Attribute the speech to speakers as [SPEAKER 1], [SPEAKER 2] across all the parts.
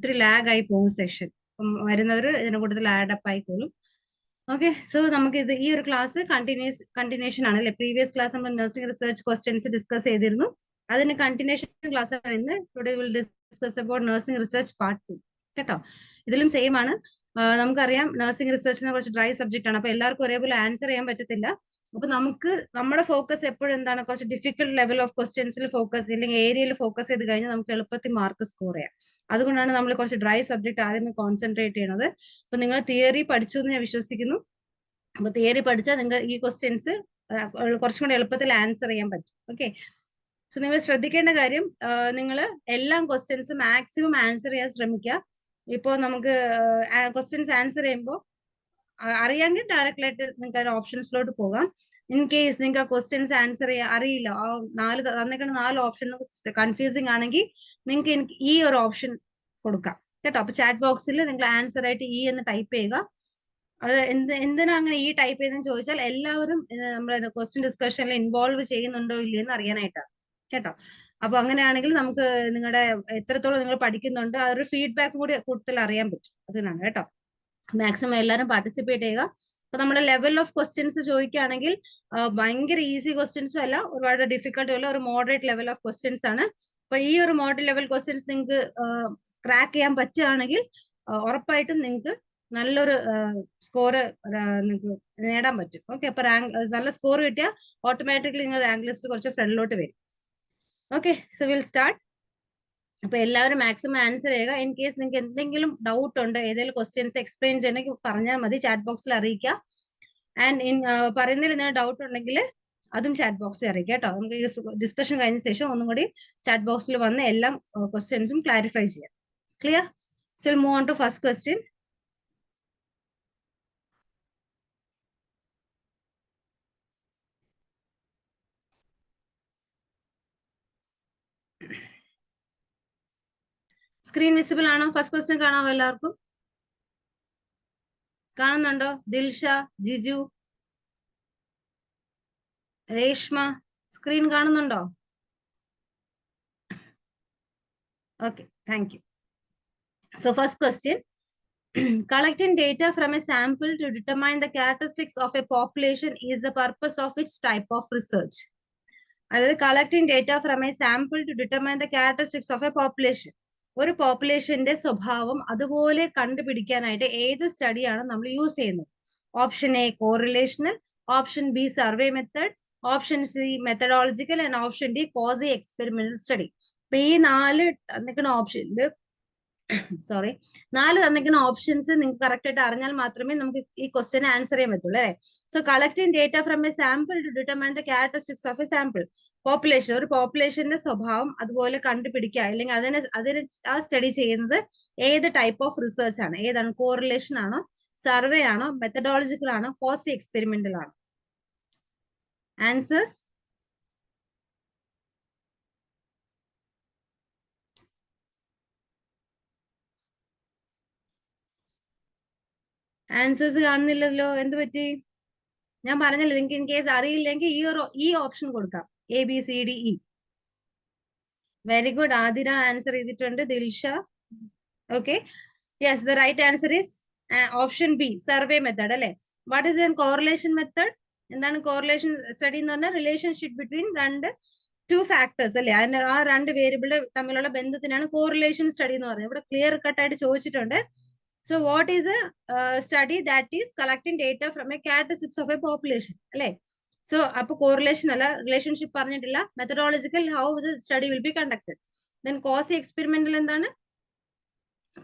[SPEAKER 1] ഒത്തിരി ലാഗ് ആയി പോകും സെഷൻ. അപ്പം വരുന്നവർ ഇതിന്റെ കൂട്ടത്തിൽ ആഡപ്പ് ആയിക്കോളും. ഓക്കെ, സോ നമുക്ക് ഇത് ഈ ഒരു ക്ലാസ് കണ്ടിന്യൂഷൻ ആണ് അല്ലെ. പ്രീവിയസ് ക്ലാസ് നമ്മൾ നഴ്സിംഗ് റിസർച്ച് ക്വസ്റ്റ്യൻസ് ഡിസ്കസ് ചെയ്തിരുന്നു. അതിന് കണ്ടിന്യൂഷൻ ക്ലാസ് ആണ് ഇന്ന്. Today will discuss about nursing research part 2. കേട്ടോ, ഇതിലും സെയിം ആണ്. നമുക്കറിയാം നഴ്സിംഗ് റിസർച്ചിനെ കുറച്ച് ഡ്രൈ സബ്ജക്റ്റ് ആണ്. അപ്പൊ എല്ലാവർക്കും ഒരേപോലെ ആൻസർ ചെയ്യാൻ പറ്റത്തില്ല. അപ്പൊ നമുക്ക് നമ്മുടെ ഫോക്കസ് എപ്പോഴും എന്താണ്, കുറച്ച് ഡിഫിക്കൽട്ട് ലെവൽ ഓഫ് ക്വസ്റ്റ്യൻസിൽ ഫോക്കസ് അല്ലെങ്കിൽ ഏരിയയിൽ ഫോക്കസ് ചെയ്ത് കഴിഞ്ഞാൽ നമുക്ക് എളുപ്പത്തിൽ മാർക്ക് സ്കോർ ചെയ്യാം. അതുകൊണ്ടാണ് നമ്മൾ കുറച്ച് ഡ്രൈ സബ്ജക്ട് ആദ്യമേ കോൺസെൻട്രേറ്റ് ചെയ്യണത്. അപ്പൊ നിങ്ങൾ തിയറി പഠിച്ചു എന്ന് ഞാൻ വിശ്വസിക്കുന്നു. അപ്പൊ തിയറി പഠിച്ചാൽ നിങ്ങൾ ഈ ക്വസ്റ്റ്യൻസ് കുറച്ചും കൂടി എളുപ്പത്തിൽ ആൻസർ ചെയ്യാൻ പറ്റും. ഓക്കെ, സോ നിങ്ങൾ ശ്രദ്ധിക്കേണ്ട കാര്യം, നിങ്ങൾ എല്ലാ ക്വസ്റ്റ്യൻസും മാക്സിമം ആൻസർ ചെയ്യാൻ ശ്രമിക്കുക. ഇപ്പോൾ നമുക്ക് ക്വസ്റ്റ്യൻസ് ആൻസർ ചെയ്യുമ്പോൾ അറിയാമെങ്കിൽ ഡയറക്റ്റ് നിങ്ങൾക്ക് ആ ഓപ്ഷൻസിലോട്ട് പോകാം. ഇൻ കേസ് നിങ്ങൾക്ക് ആ ക്വസ്റ്റ്യൻസ് ആൻസർ ചെയ്യാൻ അറിയില്ല, ആ നാല് ഓപ്ഷൻ കൺഫ്യൂസിങ് ആണെങ്കിൽ നിങ്ങൾക്ക് എനിക്ക് ഈ ഒരു ഓപ്ഷൻ കൊടുക്കാം കേട്ടോ. അപ്പൊ ചാറ്റ് ബോക്സിൽ നിങ്ങൾ ആൻസർ ആയിട്ട് ഈ എന്ന് ടൈപ്പ് ചെയ്യുക. അത് എന്തിനാ അങ്ങനെ ഈ ടൈപ്പ് ചെയ്തെന്ന് ചോദിച്ചാൽ എല്ലാവരും നമ്മുടെ ക്വസ്റ്റ്യൻ ഡിസ്കഷനിൽ ഇൻവോൾവ് ചെയ്യുന്നുണ്ടോ ഇല്ലയെന്ന് അറിയാനായിട്ടാണ് കേട്ടോ. അപ്പൊ അങ്ങനെയാണെങ്കിൽ നമുക്ക് നിങ്ങളുടെ എത്രത്തോളം നിങ്ങൾ പഠിക്കുന്നുണ്ട് ആ ഒരു ഫീഡ്ബാക്കും കൂടി കൂടുതൽ അറിയാൻ പറ്റും. അതിനാണ് കേട്ടോ. മാക്സിമം എല്ലാവരും പാർട്ടിസിപ്പേറ്റ് ചെയ്യുക. അപ്പൊ നമ്മുടെ ലെവൽ ഓഫ് ക്വസ്റ്റ്യൻസ് ചോദിക്കുകയാണെങ്കിൽ ഭയങ്കര ഈസി ക്വസ്റ്റ്യൻസും അല്ല, ഒരുപാട് ഡിഫിക്കൽട്ടും അല്ല, ഒരു മോഡറേറ്റ് ലെവൽ ഓഫ് ക്വസ്റ്റ്യൻസ് ആണ്. അപ്പൊ ഈ ഒരു മോഡറേറ്റ് ലെവൽ ക്വസ്റ്റ്യൻസ് നിങ്ങൾക്ക് ക്രാക്ക് ചെയ്യാൻ പറ്റുകയാണെങ്കിൽ ഉറപ്പായിട്ടും നിങ്ങൾക്ക് നല്ലൊരു സ്കോർ നിങ്ങൾക്ക് നേടാൻ പറ്റും. ഓക്കെ, അപ്പൊ നല്ല സ്കോർ കിട്ടിയാൽ ഓട്ടോമാറ്റിക്കലി നിങ്ങൾ റാങ്ക് ലിസ്റ്റ് കുറച്ച് ഫ്രണ്ടിലോട്ട് വരും. Okay, so will start. അപ്പൊ എല്ലാവരും മാക്സിമം ആൻസർ ചെയ്യുക. ഇൻ കേസ് നിങ്ങൾക്ക് എന്തെങ്കിലും ഡൗട്ട് ഉണ്ട്, ഏതെങ്കിലും ക്വസ്റ്റ്യൻസ് എക്സ്പ്ലെയിൻ ചെയ്യണമെങ്കിൽ പറഞ്ഞാൽ മതി, ചാറ്റ് ബോക്സിൽ അറിയിക്കുക. ആൻഡ് പറയുന്നതിൽ എന്തെങ്കിലും ഡൗട്ട് ഉണ്ടെങ്കിൽ അതും ചാറ്റ് ബോക്സിൽ അറിയിക്കുക കേട്ടോ. നമുക്ക് ഈ ഡിസ്കഷൻ കഴിഞ്ഞ ശേഷം ഒന്നും കൂടി ചാറ്റ് ബോക്സിൽ വന്ന് എല്ലാ ക്വസ്റ്റ്യൻസും ക്ലാരിഫൈ ചെയ്യാം. Clear? So move on to first question. Screen visible ആണോ? ഫസ്റ്റ് ക്വസ്റ്റ്യൻ കാണാമോ എല്ലാവർക്കും? കാണുന്നുണ്ടോ? ദിൽഷ, ജിജു, രേഷ്മ, സ്ക്രീൻ കാണുന്നുണ്ടോ? Okay, thank you. So first question, collecting data from a sample to determine the characteristics of a population is the purpose of which type of research? അതായത് collecting data from a sample to determine the characteristics of a population. ഒരു പോപ്പുലേഷന്റെ സ്വഭാവം അതുപോലെ കണ്ടുപിടിക്കാനായിട്ട് ഏത് സ്റ്റഡിയാണ് നമ്മൾ use ചെയ്യുന്നത്? Option A correlational, option B survey method, option C methodological and option D quasi experimental study. അപ്പൊ ഈ നാല് തന്നിക്കുന്ന ഓപ്ഷനിൽ നാല് തന്നിക്കുന്ന ഓപ്ഷൻസ് നിങ്ങൾക്ക് കറക്റ്റ് ആയിട്ട് അറിഞ്ഞാൽ മാത്രമേ നമുക്ക് ഈ ക്വസ്റ്റ്യൻ ആൻസർ ചെയ്യാൻ പറ്റുള്ളൂ അല്ലേ. So collecting data from a sample to determine the characteristics of a sample. Population, ഒരു പോപ്പുലേഷന്റെ സ്വഭാവം അതുപോലെ കണ്ടുപിടിക്കുക അല്ലെങ്കിൽ അതിന് ആ സ്റ്റഡി ചെയ്യുന്നത് ഏത് ടൈപ്പ് ഓഫ് റിസർച്ച് ആണ്? ഏതാണ്? കോറിലേഷൻ ആണോ, സർവേ ആണോ, മെത്തഡോളജിക്കൽ ആണോ, ക്വാസി എക്സ്പെരിമെന്റൽ ആണോ? ആൻസേഴ്സ്? ആൻസേഴ്സ് കാണുന്നില്ലല്ലോ, എന്ത് പറ്റി? ഞാൻ പറഞ്ഞല്ലോ നിങ്ങൾക്ക് ഇൻ കേസ് അറിയില്ലെങ്കിൽ ഈ ഓപ്ഷൻ കൊടുക്കാം, A B C D E. Very good, Athira answer ചെയ്തിട്ടുണ്ട്. Dilsha, okay, yes, the right answer is option B, survey method അല്ലെ. What is correlation method? എന്താണ് കോറിലേഷൻ സ്റ്റഡി എന്ന് പറഞ്ഞാൽ? റിലേഷൻഷിപ്പ് ബിറ്റ്വീൻ ടു ഫാക്ടേഴ്സ് അല്ലെ, അതിന്റെ ആ രണ്ട് വേരിയബിൾ തമ്മിലുള്ള ബന്ധത്തിനാണ് കോറിലേഷൻ സ്റ്റഡി എന്ന് പറയുന്നത്. ഇവിടെ ക്ലിയർ കട്ട് ആയിട്ട് ചോദിച്ചിട്ടുണ്ട്. So what is a study that is collecting data from a characteristics of a population? അല്ലെ. സോ അപ്പൊ കോറിലേഷൻ അല്ല, റിലേഷൻഷിപ്പ് പറഞ്ഞിട്ടില്ല. Methodological, how the study will be conducted. Then quasi experimental എന്താണ്?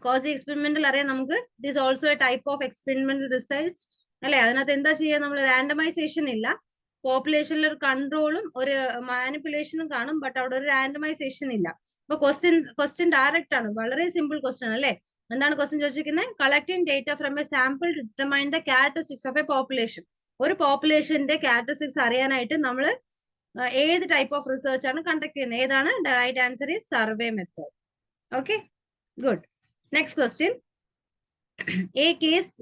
[SPEAKER 1] ക്വാസി എക്സ്പെരിമെന്റൽ അറിയാം നമുക്ക്. It is also A type of experimental research അല്ലെ. അതിനകത്ത് എന്താ ചെയ്യുക? നമ്മൾ റാൻഡമൈസേഷൻ ഇല്ല. പോപ്പുലേഷനിൽ ഒരു കൺട്രോളും ഒരു മാനിപ്പുലേഷനും കാണും, ബട്ട് അവിടെ ഒരു റാൻഡമൈസേഷൻ ഇല്ല. അപ്പൊ ക്വസ്റ്റ്യൻ ഡയറക്റ്റ് ആണ്, വളരെ സിമ്പിൾ ക്വസ്റ്റ്യൻ അല്ലെ. എന്താണ് ക്വസ്റ്റ്യൻ ചോദിച്ചിരിക്കുന്നത്? Collecting data from a sample to determine the characteristics of a population. ഒരു പോപ്പുലേഷന്റെ ക്യാരക്ടറിസ്റ്റിക്സ് അറിയാനായിട്ട് നമ്മൾ ഏത് ടൈപ്പ് ഓഫ് റിസർച്ച് ആണ് കണ്ടക്ട് ചെയ്യുന്നത്? ഏതാണ്? The right answer is survey method. Okay, good. Next question, a case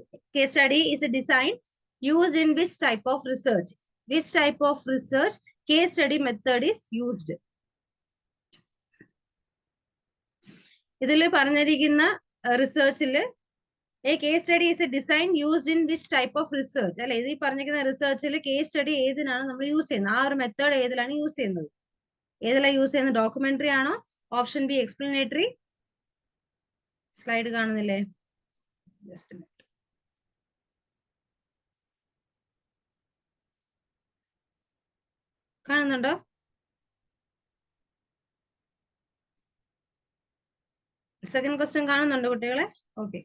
[SPEAKER 1] study is a design used in which type of research? Which type of research case study method is used? ഇതിൽ പറഞ്ഞിരിക്കുന്ന റിസർച്ചിൽ a case study is a design used in which type of research? അല്ലെ, ഇത് ഈ പറഞ്ഞിരിക്കുന്ന റിസർച്ചിൽ case study ഏതിനാണ് നമ്മൾ use ചെയ്യുന്നത്? ആ ഒരു മെത്തേഡ് ഏതിലാണ് യൂസ് ചെയ്യുന്നത്? ഏതിലാണ് യൂസ് ചെയ്യുന്നത്? ഡോക്യുമെന്ററി ആണോ? Option B explanatory. സ്ലൈഡ് കാണുന്നില്ലേ? ജസ്റ്റ് കാണുന്നുണ്ടോ? സെക്കൻഡ് ക്വസ്റ്റ്യൻ കാണുന്നുണ്ടോ കുട്ടികളെ? Okay.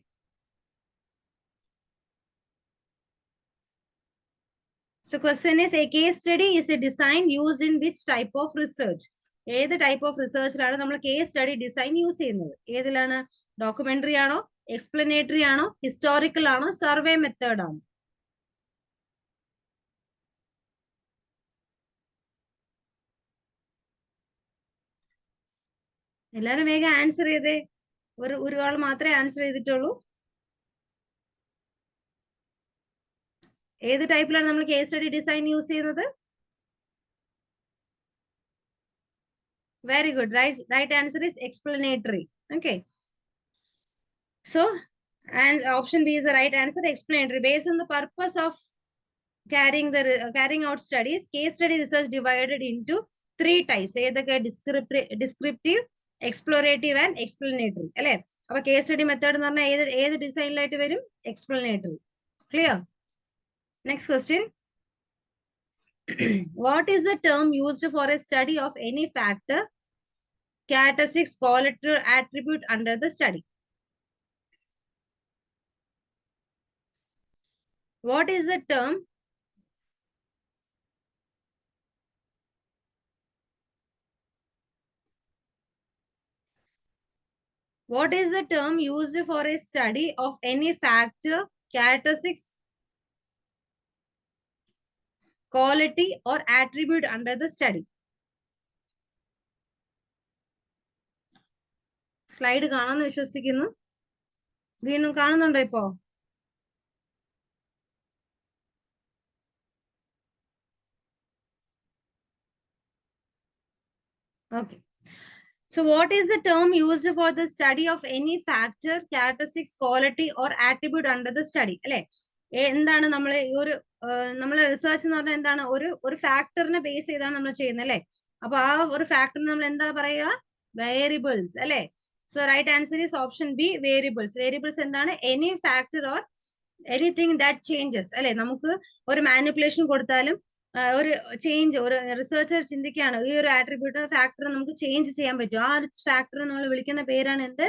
[SPEAKER 1] So question is, a case study is a design used in which type of research? ഏത് ടൈപ്പ് ഓഫ് റിസർച്ചിലാണ് നമ്മൾ കേസ് സ്റ്റഡി ഡിസൈൻ യൂസ് ചെയ്യുന്നത്? ഏതിലാണ്? ഡോക്യുമെന്ററി ആണോ? എക്സ്പ്ലനേറ്ററി ആണോ? ഹിസ്റ്റോറിക്കൽ ആണോ? സർവേ മെത്തേഡ് ആണോ? എല്ലാരും വേഗം ആൻസർ ചെയ്തേ. ഒരാൾ മാത്രമേ ആൻസർ ചെയ്തിട്ടുള്ളൂ. ഏത് ടൈപ്പിലാണ് നമ്മൾ കേസ് സ്റ്റഡി ഡിസൈൻ യൂസ് ചെയ്യുന്നത്? Very good. Right answer is explanatory. Okay. So, and option B is the right answer, explanatory. Based on the purpose of carrying out studies, case study research divided into 3 types. ഏതൊക്കെ? Descriptive, explorative and explanatory. അല്ലെ? അപ്പൊ case study method എന്ന് പറഞ്ഞാൽ ഏത് ഡിസൈനിലായിട്ട് വരും? Explanatory. Clear? Next question. What is the term used for a study of any factor, characteristics, quality, or attribute under the study? What is the term? What is the term used for a study of any factor, characteristics, quality, or attribute under the study? Slide കാണാന്ന് വിശ്വസിക്കുന്നു. വീണ്ടും കാണുന്നുണ്ടോ ഇപ്പോ? Okay. So what is the term used for the study of any factor, characteristics, quality, or attribute under the study? അല്ലെ, എന്താണ് നമ്മൾ നമ്മളെ research എന്ന് പറഞ്ഞാൽ എന്താണ്? ഒരു ഫാക്ടറിനെ ബേസ് ചെയ്താണ് നമ്മൾ ചെയ്യുന്നത് അല്ലെ. അപ്പൊ ആ ഒരു ഫാക്ടറിന് നമ്മൾ എന്താ പറയുക? വേരിയബിൾസ് അല്ലെ. So right answer is option B, variables. Variables എന്താണ്? Any factor or anything that changes അല്ലെ. നമുക്ക് ഒരു മാനിപ്പുലേഷൻ കൊടുത്താലും ഒരു ചേഞ്ച്, ഒരു റിസർച്ചർ ചിന്തിക്കുകയാണ് ഈ ഒരു ആട്രിബ്യൂട്ട് ഫാക്ടർ നമുക്ക് ചേഞ്ച് ചെയ്യാൻ പറ്റും. ആ ഒരു ഫാക്ടർ നമ്മൾ വിളിക്കുന്ന പേരാണ് എന്ത്?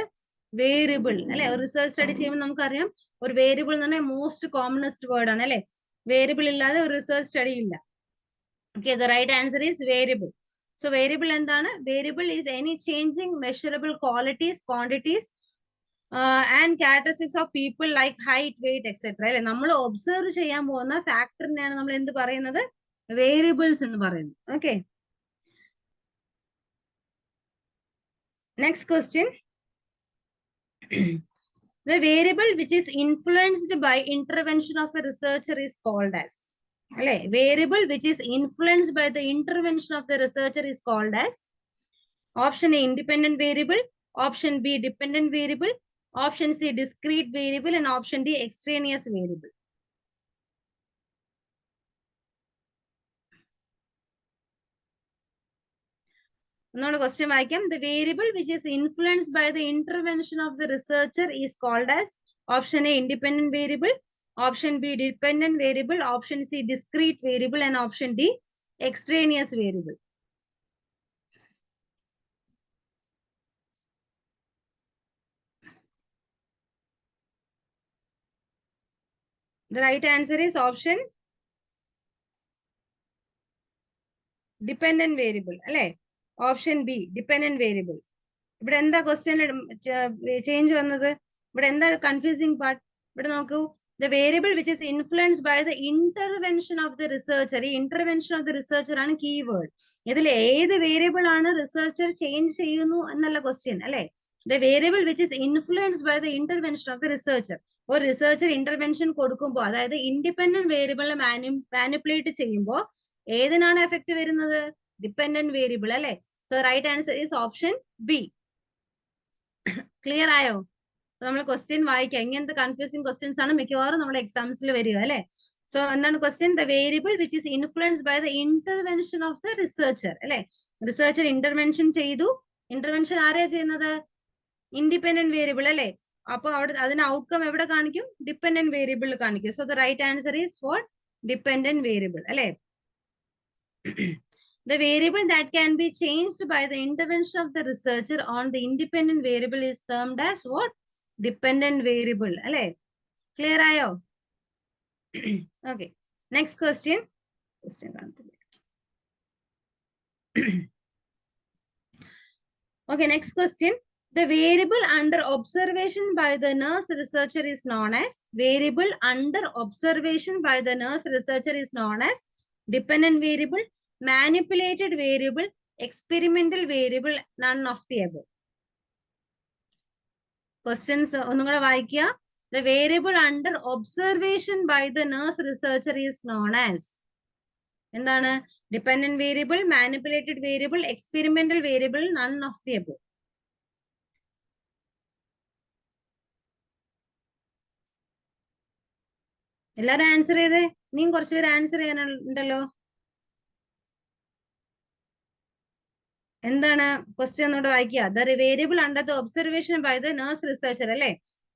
[SPEAKER 1] വേരിയബിൾ അല്ലെ. ഒരു റിസർച്ച് സ്റ്റഡി ചെയ്യുമ്പോൾ നമുക്കറിയാം ഒരു വേരിയബിൾ എന്ന് പറഞ്ഞാൽ മോസ്റ്റ് കോമണസ്റ്റ് വേർഡ് ആണ് അല്ലെ. വേരിയബിൾ ഇല്ലാതെ ഒരു റിസർച്ച് സ്റ്റഡി ഇല്ല. Okay, the right answer is variable. So variable എന്താണ്? Variable is any changing measurable qualities, quantities and characteristics of people like height, weight etcetera അല്ലെ. നമ്മൾ ഒബ്സർവ് ചെയ്യാൻ പോകുന്ന ഫാക്ടറിനെയാണ് നമ്മൾ എന്ത് പറയുന്നത്? വേരിയബിൾസ് എന്ന് പറയുന്നത്. Okay, next question. The variable which is influenced by intervention of a researcher is called as, അല്ലെ, variable which is influenced by the intervention of the researcher is called as, option A independent variable, option B dependent variable, option C discrete variable, and option D extraneous variable. ഒന്നുകൂടെ question വായിക്കാം. The variable which is influenced by the intervention of the researcher is called as, option A independent variable, option B dependent variable, option C discrete variable, and option D extraneous variable. The right answer is option dependent variable അല്ലെ. Option B dependent variable. ഇവിടെ എന്താ question change വന്നത്? ഇവിടെ എന്താ confusing part? ഇവിടെ നോക്കൂ, the variable which is influenced by the intervention of the researcher. ഈ intervention of the researcher ആണ് കീവേഡ്. ഇതിൽ ഏത് വേരിയബിൾ ആണ് റിസർച്ചർ ചേഞ്ച് ചെയ്യുന്നു എന്നുള്ള ക്വസ്റ്റ്യൻ അല്ലെ. The variable which is influenced by the intervention of the researcher. ഒരു researcher intervention കൊടുക്കുമ്പോൾ, അതായത് ഇൻഡിപെൻഡന്റ് വേരിയബിളിനെ മാനിപ്പുലേറ്റ് ചെയ്യുമ്പോൾ ഏതിനാണ് എഫക്ട് വരുന്നത്? ഡിപെൻഡന്റ് വേരിയബിൾ അല്ലെ. So right answer is option B. Clear ആയോ? നമ്മൾ ക്വസ്റ്റ്യൻ വായിക്കാം. ഇങ്ങനത്തെ കൺഫ്യൂസിംഗ് ക്വസ്റ്റ്യൻസ് ആണ് മിക്കവാറും നമ്മുടെ എക്സാംസിൽ വരിക അല്ലെ. സോ എന്താണ് question? The variable which is influenced by the intervention of the researcher അല്ലെ. റിസർച്ചർ ഇന്റർവെൻഷൻ ചെയ്തു. ഇന്റർവെൻഷൻ ആരെയാ ചെയ്യുന്നത്? ഇൻഡിപെൻഡന്റ് വേരിയബിൾ അല്ലെ. അപ്പൊ അവിടെ അതിന് ഔട്ട്കം എവിടെ കാണിക്കും? ഡിപെൻഡന്റ് വേരിയബിൾ കാണിക്കും. So the right answer is four dependent variable അല്ലെ. The variable that can be changed by the intervention of the researcher on the independent variable is termed as what? Dependent variable. അല്ലെ? Clear ആയോ? Okay. Next question. Okay, next question. The variable under observation by the nurse researcher is known as variable under observation by the nurse researcher is known as dependent variable, manipulated variable, experimental variable, none of the above. Questions ഒന്നും കൂടെ വായിക്കുക. The variable under observation by the nurse researcher is known as എന്താണ്? Dependent variable, manipulated variable, experimental variable, none of the above. എല്ലാരും answer ചെയ്തേ. ഇനിയും കുറച്ചുപേര് answer ചെയ്യാനുണ്ടല്ലോ. എന്താണ് ക്വസ്റ്റ്യൻ ഒന്നുകൂടെ വായിക്കുക. The variable under the observation by the nurse researcher അല്ലെ.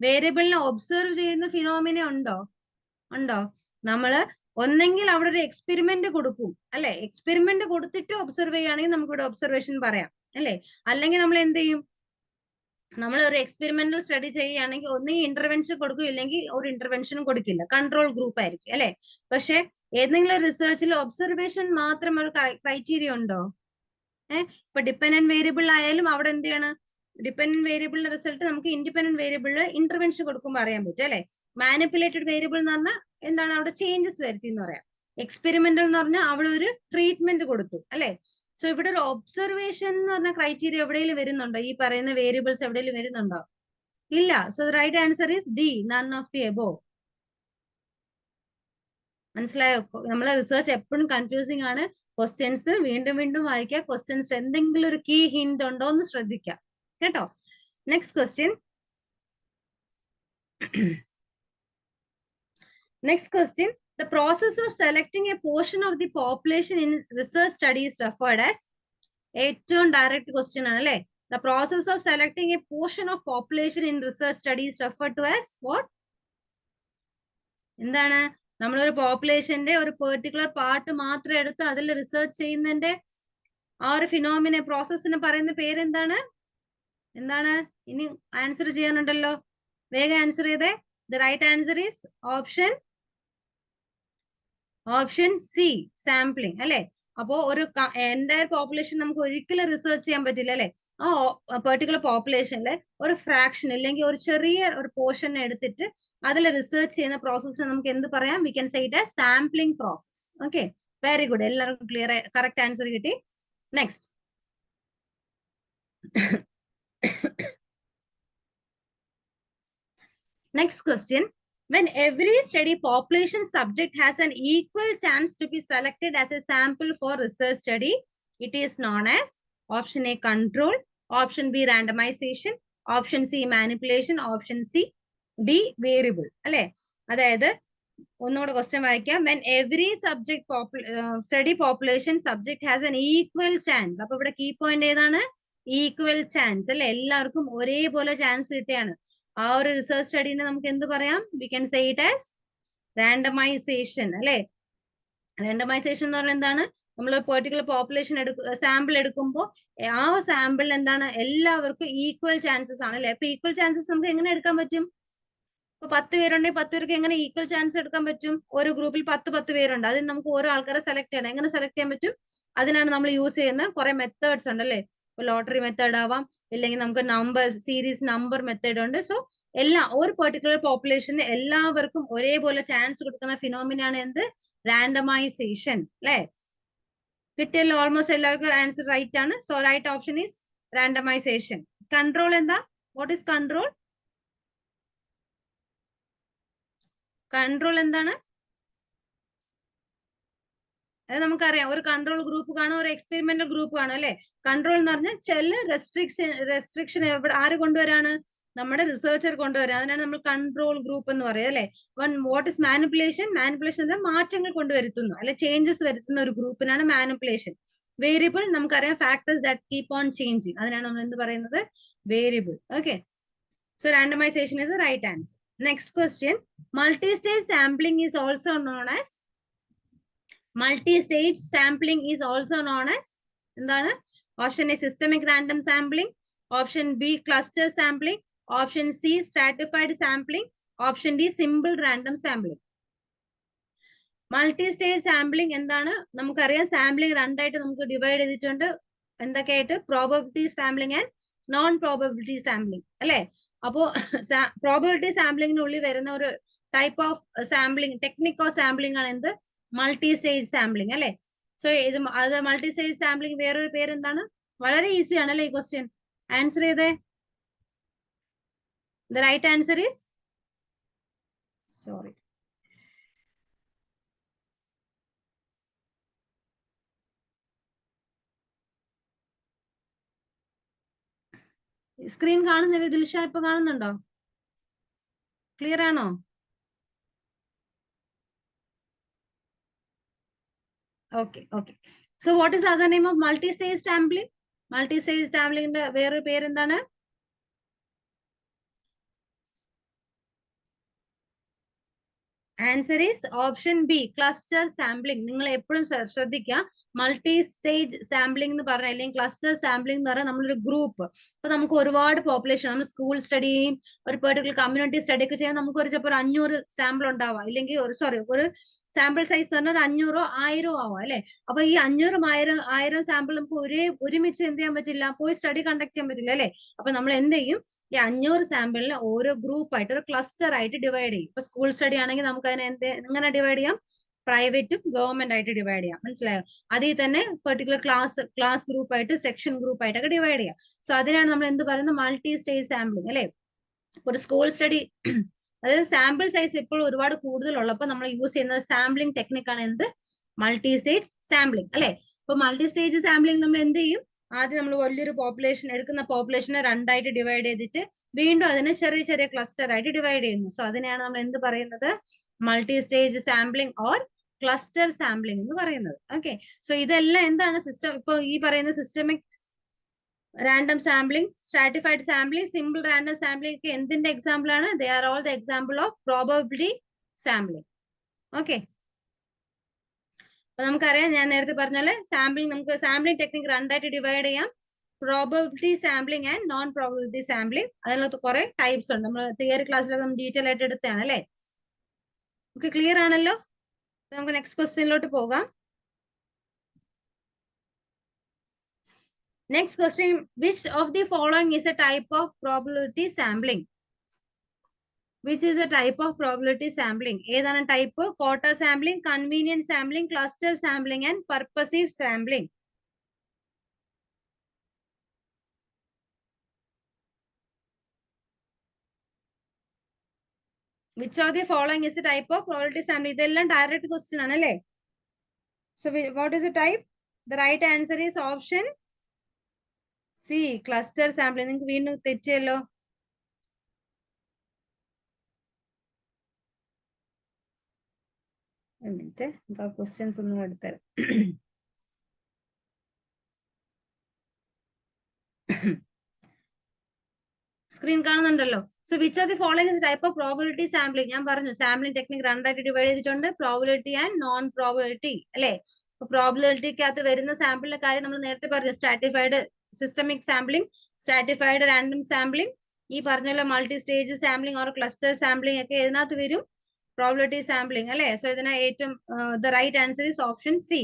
[SPEAKER 1] വേരിയബിളിനെ ഒബ്സർവ് ചെയ്യുന്ന ഫിനോമിന ഉണ്ടോ? നമ്മള് ഒന്നെങ്കിൽ അവിടെ ഒരു എക്സ്പെരിമെന്റ് കൊടുക്കും അല്ലെ. എക്സ്പെരിമെന്റ് കൊടുത്തിട്ട് ഒബ്സർവ് ചെയ്യുകയാണെങ്കിൽ നമുക്ക് ഇവിടെ ഒബ്സർവേഷൻ പറയാം അല്ലെ. അല്ലെങ്കിൽ നമ്മൾ എന്ത് ചെയ്യും? നമ്മൾ ഒരു എക്സ്പെരിമെന്റൽ സ്റ്റഡി ചെയ്യുകയാണെങ്കിൽ ഒന്നെങ്കിൽ ഇന്റർവെൻഷൻ കൊടുക്കും, ഇല്ലെങ്കിൽ ഒരു ഇന്റർവെൻഷനും കൊടുക്കില്ല. കൺട്രോൾ ഗ്രൂപ്പ് ആയിരിക്കും അല്ലെ. പക്ഷെ ഏതെങ്കിലും റിസർച്ചിൽ ഒബ്സർവേഷൻ മാത്രം ഒരു ക്രൈറ്റീരിയ ഉണ്ടോ? ഇപ്പൊ ഡിപെൻഡന്റ് വേരിയബിൾ ആയാലും അവിടെ എന്ത് ചെയ്യണം? ഡിപെൻഡന്റ് വേരിയബിളിന്റെ റിസൾട്ട് നമുക്ക് ഇൻഡിപെൻഡന്റ് വേരിയബിളിൽ ഇന്റർവെൻഷൻ കൊടുക്കുമ്പോൾ അറിയാൻ പറ്റും അല്ലെ. മാനിപ്പുലേറ്റഡ് വേരിയബിൾ എന്ന് പറഞ്ഞാൽ എന്താണ്? അവിടെ ചേഞ്ചസ് വരുത്തി എന്ന് പറയാം. എക്സ്പെരിമെന്റൽ എന്ന് പറഞ്ഞാൽ അവിടെ ഒരു ട്രീറ്റ്മെന്റ് കൊടുത്തു അല്ലെ. സോ ഇവിടെ ഒരു ഒബ്സർവേഷൻ എന്ന് പറഞ്ഞ ക്രൈറ്റീരിയ എവിടെയെങ്കിലും വരുന്നുണ്ടോ? ഈ പറയുന്ന വേരിയബിൾസ് എവിടെയെങ്കിലും വരുന്നുണ്ടോ? ഇല്ല. So right answer is D, none of the above. മനസ്സിലായോ? നമ്മളെ റിസർച്ച് എപ്പോഴും കൺഫ്യൂസിംഗ് ആണ്. ക്വസ്റ്റ്യൻസ് വീണ്ടും വീണ്ടും വായിക്കുക. ക്വസ്റ്റ്യൻസ് എന്തെങ്കിലും ഒരു കീ ഹിന്റ് ഉണ്ടോ എന്ന് ശ്രദ്ധിക്കുക കേട്ടോ. Next question. Next question. The process of selecting a portion of the population in research study is referred as ഏറ്റവും ഡയറക്റ്റ് ക്വസ്റ്റ്യൻ ആണ് അല്ലെ. The process of selecting a portion of population in research study is referred to as what? എന്താണ്? നമ്മളൊരു പോപ്പുലേഷന്റെ ഒരു particular part മാത്രം എടുത്ത് അതിൽ research ചെയ്യുന്നതിന്റെ ആ ഒരു ഫിനോമിന പ്രോസസ്സിന് പറയുന്ന പേരെന്താണ്? എന്താണ്? ഇനി ആൻസർ ചെയ്യാനുണ്ടല്ലോ, വേഗം ആൻസർ ചെയ്തേ. The right answer is option C, sampling അല്ലെ. അപ്പോ ഒരു എൻറ്റയർ പോപ്പുലേഷൻ നമുക്ക് ഒരിക്കലും റിസർച്ച് ചെയ്യാൻ പറ്റില്ല അല്ലെ. ആ പെർട്ടിക്കുലർ പോപ്പുലേഷനിലെ ഒരു ഫ്രാക്ഷൻ അല്ലെങ്കിൽ ഒരു ചെറിയ ഒരു പോർഷൻ എടുത്തിട്ട് അതിൽ റിസർച്ച് ചെയ്യുന്ന പ്രോസസ്സിന് നമുക്ക് എന്ത് പറയാം? We can say it as sampling process. Okay, very good. എല്ലാവർക്കും ക്ലിയർ, കറക്റ്റ് ആൻസർ കിട്ടി. Next. Next question. When every study population subject has an equal chance to be selected as a sample for research study, it is known as option A, control, option B, randomization, option C, manipulation, option C, D, variable. അല്ലെ, അതായത് ഒന്നുകൂടെ question വായിക്കാം. When every subject study population subject has an equal chance. അപ്പൊ ഇവിടെ key point ഏതാണ്? Equal chance അല്ലെ. എല്ലാവർക്കും ഒരേപോലെ ചാൻസ് കിട്ടുകയാണ്. ആ ഒരു റിസർച്ച് സ്റ്റഡീനെ നമുക്ക് എന്ത് പറയാം? We can say it as randomisation അല്ലെ. റാൻഡമൈസേഷൻ എന്ന് പറഞ്ഞാൽ എന്താണ്? നമ്മൾ പെർട്ടിക്കുലർ പോപ്പുലേഷൻ സാമ്പിൾ എടുക്കുമ്പോൾ ആ സാമ്പിളിൽ എന്താണ്? എല്ലാവർക്കും ഈക്വൽ ചാൻസസ് ആണ് അല്ലെ. അപ്പൊ ഈക്വൽ ചാൻസസ് നമുക്ക് എങ്ങനെ എടുക്കാൻ പറ്റും? ഇപ്പൊ 10 പേരുണ്ടെങ്കിൽ 10 പേർക്ക് എങ്ങനെ ഈക്വൽ ചാൻസ് എടുക്കാൻ പറ്റും? ഒരു ഗ്രൂപ്പിൽ 10 പേരുണ്ട്, അതിന് നമുക്ക് ഓരോ ആൾക്കാരെ സെലക്ട് ചെയ്യണം. എങ്ങനെ സെലക്ട് ചെയ്യാൻ പറ്റും? അതിനാണ് നമ്മൾ യൂസ് ചെയ്യുന്ന കുറെ മെത്തേഡ്സ് ഉണ്ട് അല്ലെ. ഇപ്പൊ ലോട്ടറി മെത്തേഡ് ആവാം, ഇല്ലെങ്കിൽ നമുക്ക് നമ്പർ സീരീസ് നമ്പർ മെത്തേഡ് ഉണ്ട്. സോ ഒരു പെർട്ടിക്കുലർ പോപ്പുലേഷന് എല്ലാവർക്കും ഒരേപോലെ ചാൻസ് കൊടുക്കുന്ന ഫിനോമിനാണ് എന്ത്? റാൻഡമൈസേഷൻ അല്ലെ. കിട്ടിയല്ലോ, ഓൾമോസ്റ്റ് എല്ലാവർക്കും ആൻസർ റൈറ്റ് ആണ്. So right option is randomization. Control എന്താ? What is control? കൺട്രോൾ എന്താണ്? അത് നമുക്കറിയാം. ഒരു കൺട്രോൾ ഗ്രൂപ്പ് കാണും, ഒരു എക്സ്പെരിമെന്റൽ ഗ്രൂപ്പ് കാണും അല്ലെ. കൺട്രോൾ എന്ന് പറഞ്ഞാൽ ചില റെസ്ട്രിക്ഷൻ ആര് കൊണ്ടുവരാണ്? നമ്മുടെ റിസർച്ചർ കൊണ്ടുവരിക. അതിനാണ് നമ്മൾ കൺട്രോൾ ഗ്രൂപ്പ് എന്ന് പറയുക അല്ലെ. What is manipulation? മാനിപ്പുലേഷൻ എന്നാൽ മാറ്റങ്ങൾ കൊണ്ടുവരുത്തുന്നു അല്ലെ, ചേഞ്ചസ് വരുത്തുന്ന ഒരു ഗ്രൂപ്പിനാണ് മാനിപ്പുലേഷൻ. വേരിയബിൾ നമുക്കറിയാം, factors that keep on changing, അതിനാണ് നമ്മൾ എന്ത് പറയുന്നത്? Variable. Okay, so randomization is the right answer. Next question, multi-stage sampling is also known as എന്താണ്? Option A systemic random sampling, option B cluster sampling, option C stratified sampling, option D simple random sampling. Multi stage sampling എന്താണ്? നമുക്കറിയാം, sampling രണ്ടായിട്ട് നമുക്ക് divide ചെയ്തിട്ടുണ്ട്. എന്തൊക്കെയായിട്ട്? Probability sampling and non probability sampling അല്ലെ. അപ്പോ probability സാമ്പിളിംഗിനുള്ളിൽ വരുന്ന ഒരു type of sampling, technique of sampling ആണ് എന്ത്? മൾട്ടി സ്റ്റേജ് സാമ്പിളിംഗ് അല്ലെ. സോ ഇത് അത് മൾട്ടി സ്റ്റേജ് സാമ്പിളിംഗ് വേറൊരു പേര് എന്താണ്? വളരെ ഈസി ആണല്ലേ ഈ ക്വസ്റ്റ്യൻ. ആൻസർ ചെയ്തേ. The right answer is, sorry, screen കാണുന്നില്ല ദിൽഷ? ഇപ്പൊ കാണുന്നുണ്ടോ? ക്ലിയർ ആണോ? Okay okay. So what is other name of multi stage sampling? Multi stage സാമ്പിളിംഗിന്റെ വേറൊരു പേര് എന്താണ്? Answer is option B, cluster sampling. നിങ്ങൾ എപ്പോഴും ശ്രദ്ധിക്കുക, മൾട്ടി സ്റ്റേജ് സാമ്പിളിംഗ് എന്ന് പറഞ്ഞാൽ, അല്ലെങ്കിൽ ക്ലസ്റ്റർ സാമ്പിളിംഗ് എന്ന് പറഞ്ഞാൽ നമ്മളൊരു ഗ്രൂപ്പ്, അപ്പൊ നമുക്ക് ഒരുപാട് പോപ്പുലേഷൻ, നമ്മൾ സ്കൂൾ സ്റ്റഡിയും ഒരു പെർട്ടിക്കുലർ കമ്മ്യൂണിറ്റി സ്റ്റഡി ഒക്കെ ചെയ്യാൻ നമുക്ക് ഒരു ചിലപ്പോൾ 500 സാമ്പിൾ ഉണ്ടാവാം, ഇല്ലെങ്കിൽ ഒരു സാമ്പിൾ സൈസ് പറഞ്ഞാൽ 500 1000 ആവാം അല്ലെ. അപ്പൊ ഈ 500 1000 സാമ്പിൾ നമുക്ക് ഒരുമിച്ച് എന്ത് ചെയ്യാൻ പറ്റില്ല, പോയി സ്റ്റഡി കണ്ടക്ട് ചെയ്യാൻ പറ്റില്ല അല്ലെ. അപ്പൊ നമ്മൾ എന്ത് ചെയ്യും, ഈ 500 സാമ്പിളിനെ ഓരോ ഗ്രൂപ്പ് ആയിട്ട്, ഒരു ക്ലസ്റ്റർ ആയിട്ട് ഡിവൈഡ് ചെയ്യും. ഇപ്പൊ സ്കൂൾ സ്റ്റഡി ആണെങ്കിൽ നമുക്ക് അതിനെ എങ്ങനെ ഡിവൈഡ് ചെയ്യാം? പ്രൈവറ്റും ഗവൺമെന്റ് ആയിട്ട് ഡിവൈഡ് ചെയ്യാം. മനസ്സിലായോ? അതിൽ തന്നെ പെർട്ടിക്കുലർ ക്ലാസ് ഗ്രൂപ്പ് ആയിട്ട്, സെക്ഷൻ ഗ്രൂപ്പ് ആയിട്ടൊക്കെ ഡിവൈഡ് ചെയ്യാം. സോ അതിനാണ് നമ്മൾ എന്ത് പറയുന്നത്? മൾട്ടി സ്റ്റേജ് സാമ്പിളിംഗ് അല്ലെ. ഒരു സ്കൂൾ സ്റ്റഡി, അതായത് സാമ്പിൾ സൈസ് ഇപ്പോഴും ഒരുപാട് കൂടുതലുള്ളപ്പോൾ നമ്മൾ യൂസ് ചെയ്യുന്ന സാമ്പിളിംഗ് ടെക്നിക്കാണ് എന്ത്? മൾട്ടി സ്റ്റേജ് സാമ്പിളിംഗ് അല്ലെ. അപ്പൊ മൾട്ടി സ്റ്റേജ് സാമ്പിളിംഗ് നമ്മൾ എന്ത് ചെയ്യും? ആദ്യം നമ്മൾ വലിയൊരു പോപ്പുലേഷൻ എടുക്കുന്ന പോപ്പുലേഷനെ രണ്ടായിട്ട് ഡിവൈഡ് ചെയ്തിട്ട് വീണ്ടും അതിനെ ചെറിയ ചെറിയ ക്ലസ്റ്റർ ആയിട്ട് ഡിവൈഡ് ചെയ്യുന്നു. സോ അതിനെയാണ് നമ്മൾ എന്ത് പറയുന്നത്? Multi stage sampling or cluster sampling എന്ന് പറയുന്നത്. ഓക്കെ, സോ ഇതെല്ലാം എന്താണ്? സിസ്റ്റം, ഇപ്പൊ ഈ പറയുന്ന systemic random sampling, stratified sampling, simple random sampling ഒക്കെ എന്തിന്റെ എക്സാമ്പിൾ ആണ്? They are all the example of probability sampling. Okay, അപ്പൊ നമുക്കറിയാം, ഞാൻ നേരത്തെ പറഞ്ഞാല് നമുക്ക് സാമ്പിളിംഗ് ടെക്നിക് രണ്ടായിട്ട് ഡിവൈഡ് ചെയ്യാം, probability sampling and non probability sampling. അതിനകത്ത് കുറെ ടൈപ്സ് ഉണ്ട്, നമ്മൾ തിയറി ക്ലാസ്സിലൊക്കെ നമ്മൾ ഡീറ്റെയിൽ ആയിട്ട് എടുത്തതാണ് അല്ലെ. ഓക്കെ, ക്ലിയർ ആണല്ലോ? നമുക്ക് നെക്സ്റ്റ് ക്വസ്റ്റ്യനിലോട്ട് പോകാം. Next question, which of the following is a type of probability sampling? Which is a type of probability sampling? ഏതാണ് ടൈപ്പ്? കോട്ട sampling, convenient sampling, cluster sampling and purposive sampling. Which of the following is a type of probability sampling? ഇതെല്ലാം direct question ആണ് അല്ലേ. So what is the type? The right answer is option C, cluster sampling. നിങ്ങൾക്ക് വീണ്ടും തെറ്റിയല്ലോ. Minute, questions ഒന്നും എടുത്തരാം. Screen കാണുന്നുണ്ടല്ലോ. So which of the following is type of probability sampling? ഞാൻ പറഞ്ഞു, സാമ്പിളിംഗ് ടെക്നിക് രണ്ടായിട്ട് ഡിവൈഡ് ചെയ്തിട്ടുണ്ട്, പ്രോബിലിറ്റി ആൻഡ് നോൺ പ്രോബിലിറ്റി അല്ലെ. പ്രോബിലിറ്റിക്കകത്ത് വരുന്ന സാമ്പിളിന്റെ കാര്യം നമ്മൾ നേരത്തെ പറഞ്ഞു, stratified systemic sampling, stratified random sampling, ഈ പറഞ്ഞ multi stage sampling or cluster sampling ഒക്കെ ഇതിനകത്ത് വരും, പ്രോബിലിറ്റി സാമ്പിളിംഗ് അല്ലെ. സോ ഇതിന് ഏറ്റവും the right answer is option C.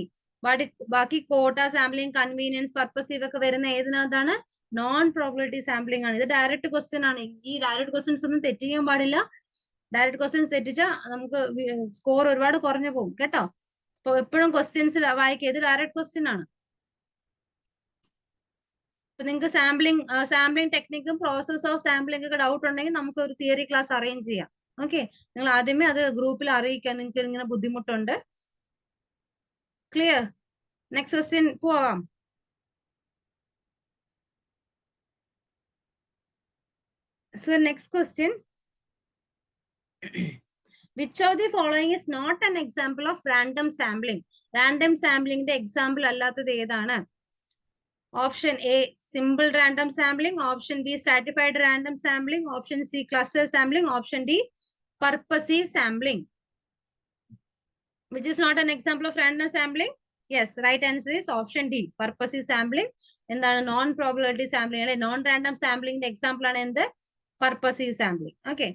[SPEAKER 1] ബാക്കി കോട്ട സാമ്പിളിംഗ്, കൺവീനിയൻസ്, പർപ്പസീവ് ഒക്കെ വരുന്ന ഏതിനകത്താണ്? നോൺ പ്രോബിലിറ്റി സാമ്പിളിംഗ് ആണ്. ഇത് ഡയറക്റ്റ് ക്വസ്റ്റ്യൻ ആണ്. ഈ ഡയറക്റ്റ് ക്വസ്റ്റ്യൻസ് ഒന്നും തെറ്റിക്കാൻ പാടില്ല. ഡയറക്റ്റ് ക്വസ്റ്റ്യൻസ് തെറ്റിച്ചാൽ നമുക്ക് സ്കോർ ഒരുപാട് കുറഞ്ഞു പോകും കേട്ടോ. അപ്പൊ എപ്പോഴും ക്വസ്റ്റ്യൻസ് വായിക്കുക, ഇത് ഡയറക്റ്റ് ക്വസ്റ്റ്യൻ ആണ്. അപ്പൊ നിങ്ങൾക്ക് സാമ്പിളിംഗ് ടെക്നിക്കും പ്രോസസ് ഓഫ് സാമ്പിളിംഗ് ഒക്കെ ഡൗട്ട് ഉണ്ടെങ്കിൽ നമുക്ക് ഒരു തിയറി ക്ലാസ് അറേഞ്ച് ചെയ്യാം. ഓക്കെ, നിങ്ങൾ ആദ്യമേ അത് ഗ്രൂപ്പിൽ അറിയിക്കാം, നിങ്ങൾക്ക് ഇങ്ങനെ ബുദ്ധിമുട്ടുണ്ട്. ക്ലിയർ? നെക്സ്റ്റ് ക്വസ്റ്റ്യൻ പോകാം. So next question. Which of the following is not an example of random sampling? Random sampling the example allathathu edana? Option A, simple random sampling. Option B, stratified random sampling. Option C, cluster sampling. Option D, purposive sampling. Which is not an example of random sampling? Yes, right answer is option D, purposive sampling. എന്താണ് non probability sampling അല്ലെ non random സാമ്പിളിംഗിന്റെ example ആണ് എന്ത് purposive sampling. Okay,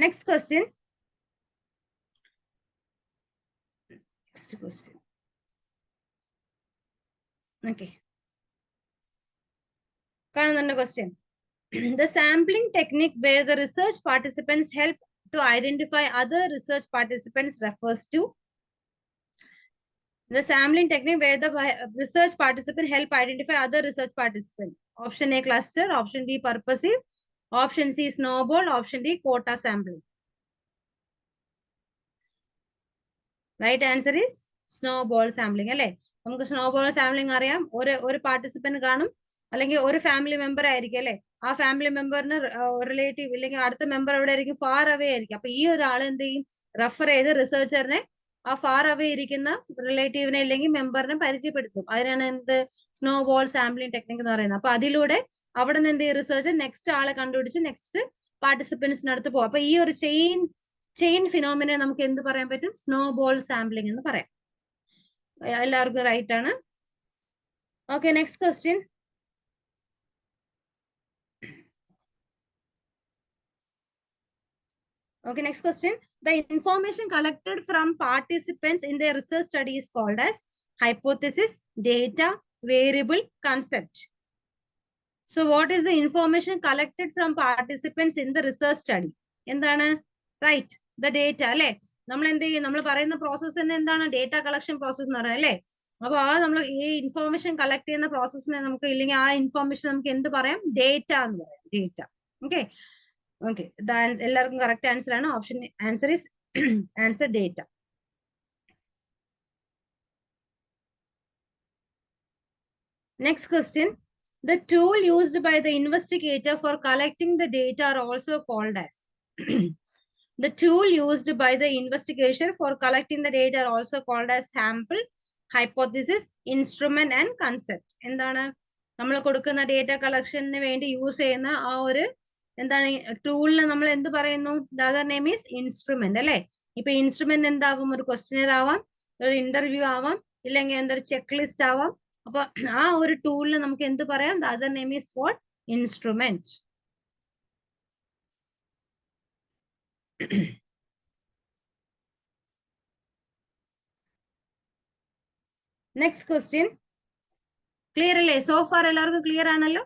[SPEAKER 1] next question. Okay, കാണുന്നുണ്ട് question. The sampling technique where the research participants help to identify other research participants refers to? The sampling technique where the research participant help identify other research participants. Option A, cluster. Option B, purposive. Option C, snowball. Option D, quota sampling. Right answer is snowball sampling. അല്ലേ, നമുക്ക് snowball sampling അറിയാം. ഒരു participant കാണും, അല്ലെങ്കിൽ ഒരു family member ആയിരിക്കും അല്ലെ. ആ ഫാമിലി മെമ്പറിന് റിലേറ്റീവ് അല്ലെങ്കിൽ അടുത്ത മെമ്പർ എവിടെ ആയിരിക്കും, ഫാർ അവേ ആയിരിക്കും. അപ്പൊ ഈ ഒരാൾ എന്ത് ചെയ്യും, റെഫർ ചെയ്ത് റിസർച്ചറിനെ ആ ഫാർ അവേ ഇരിക്കുന്ന റിലേറ്റീവിനെ അല്ലെങ്കിൽ മെമ്പറിനെ പരിചയപ്പെടുത്തും. അതിനാണ് എന്ത് സ്നോബോൾ സാമ്പിളിംഗ് ടെക്നിക് എന്ന് പറയുന്നത്. അപ്പൊ അതിലൂടെ അവിടെ നിന്ന് എന്ത് ചെയ്യും, റിസർച്ചർ നെക്സ്റ്റ് ആളെ കണ്ടുപിടിച്ച് നെക്സ്റ്റ് പാർട്ടിസിപ്പൻസിനടുത്ത് പോകും. അപ്പൊ ഈ ഒരു ചെയിൻ ഫിനോമിനെ നമുക്ക് എന്ത് പറയാൻ പറ്റും, സ്നോബോൾ സാമ്പിളിംഗ് എന്ന് പറയാം. എല്ലാവർക്കും റൈറ്റ് ആണ്. Okay, next question. Okay, next question. The information collected from participants in their research study is called as hypothesis, data, variable, concept. So what is the information collected from participants in the research study? എന്താണ്, right, the data അല്ലെ. നമ്മൾ എന്ത് ചെയ്യും, നമ്മൾ പറയുന്ന process തന്നെ എന്താണ്, data collection process എന്ന് പറയുന്നത് അല്ലെ. അപ്പൊ ആ നമ്മൾ ഈ ഇൻഫോർമേഷൻ കളക്ട് ചെയ്യുന്ന പ്രോസസ്സിനെ നമുക്ക് ഇല്ലെങ്കിൽ ആ ഇൻഫോർമേഷൻ നമുക്ക് എന്ത് പറയാം, ഡേറ്റ എന്ന് പറയാം, ഡേറ്റ. ഓക്കെ, ഓക്കെ, എല്ലാവർക്കും കറക്റ്റ് ആൻസർ ആണ്. Option answer is answer data. Next question. The tool used by the investigator for collecting the data are also called as. The tool used by the investigator for collecting the data are also called as sample, hypothesis, instrument and concept. എന്താണ്, നമ്മൾ കൊടുക്കുന്ന data കളക്ഷന് വേണ്ടി use ചെയ്യുന്ന ആ ഒരു എന്താണ് ടൂളിന് നമ്മൾ എന്ത് പറയുന്നു, the other name is instrument അല്ലെ. ഇപ്പൊ ഇൻസ്ട്രുമെന്റ് എന്താവും, ഒരു ക്വസ്റ്റ്യനർ ആവാം, ഒരു ഇന്റർവ്യൂ ആവാം, ഇല്ലെങ്കിൽ എന്തൊരു ചെക്ക് ലിസ്റ്റ് ആവാം. അപ്പൊ ആ ഒരു ടൂളിന് നമുക്ക് എന്ത് പറയാം, the other name is what, instrument. Next question. Clear അല്ലേ, സോ ഫാർ എല്ലാവർക്കും ക്ലിയർ ആണല്ലോ.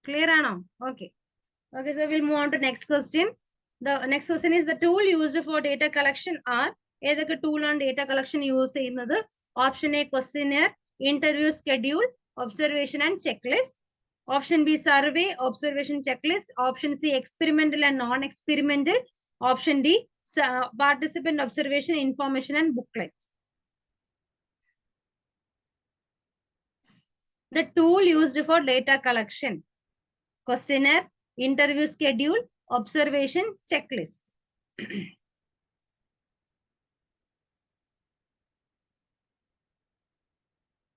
[SPEAKER 1] ക്ലിയർ ആണോ? Okay, okay, so we'll move on to next question. The next question is the tool used for data collection are. ഏതൊക്കെ tool ആണ് data collection use ചെയ്യുന്നത്? Option A, questionnaire, interview schedule, observation and check list. Option B, survey, observation, check list. Option C, experimental and non experimental. Option D, participant observation, information and booklet. The tool used for data collection: questionnaire, interview schedule, observation, checklist.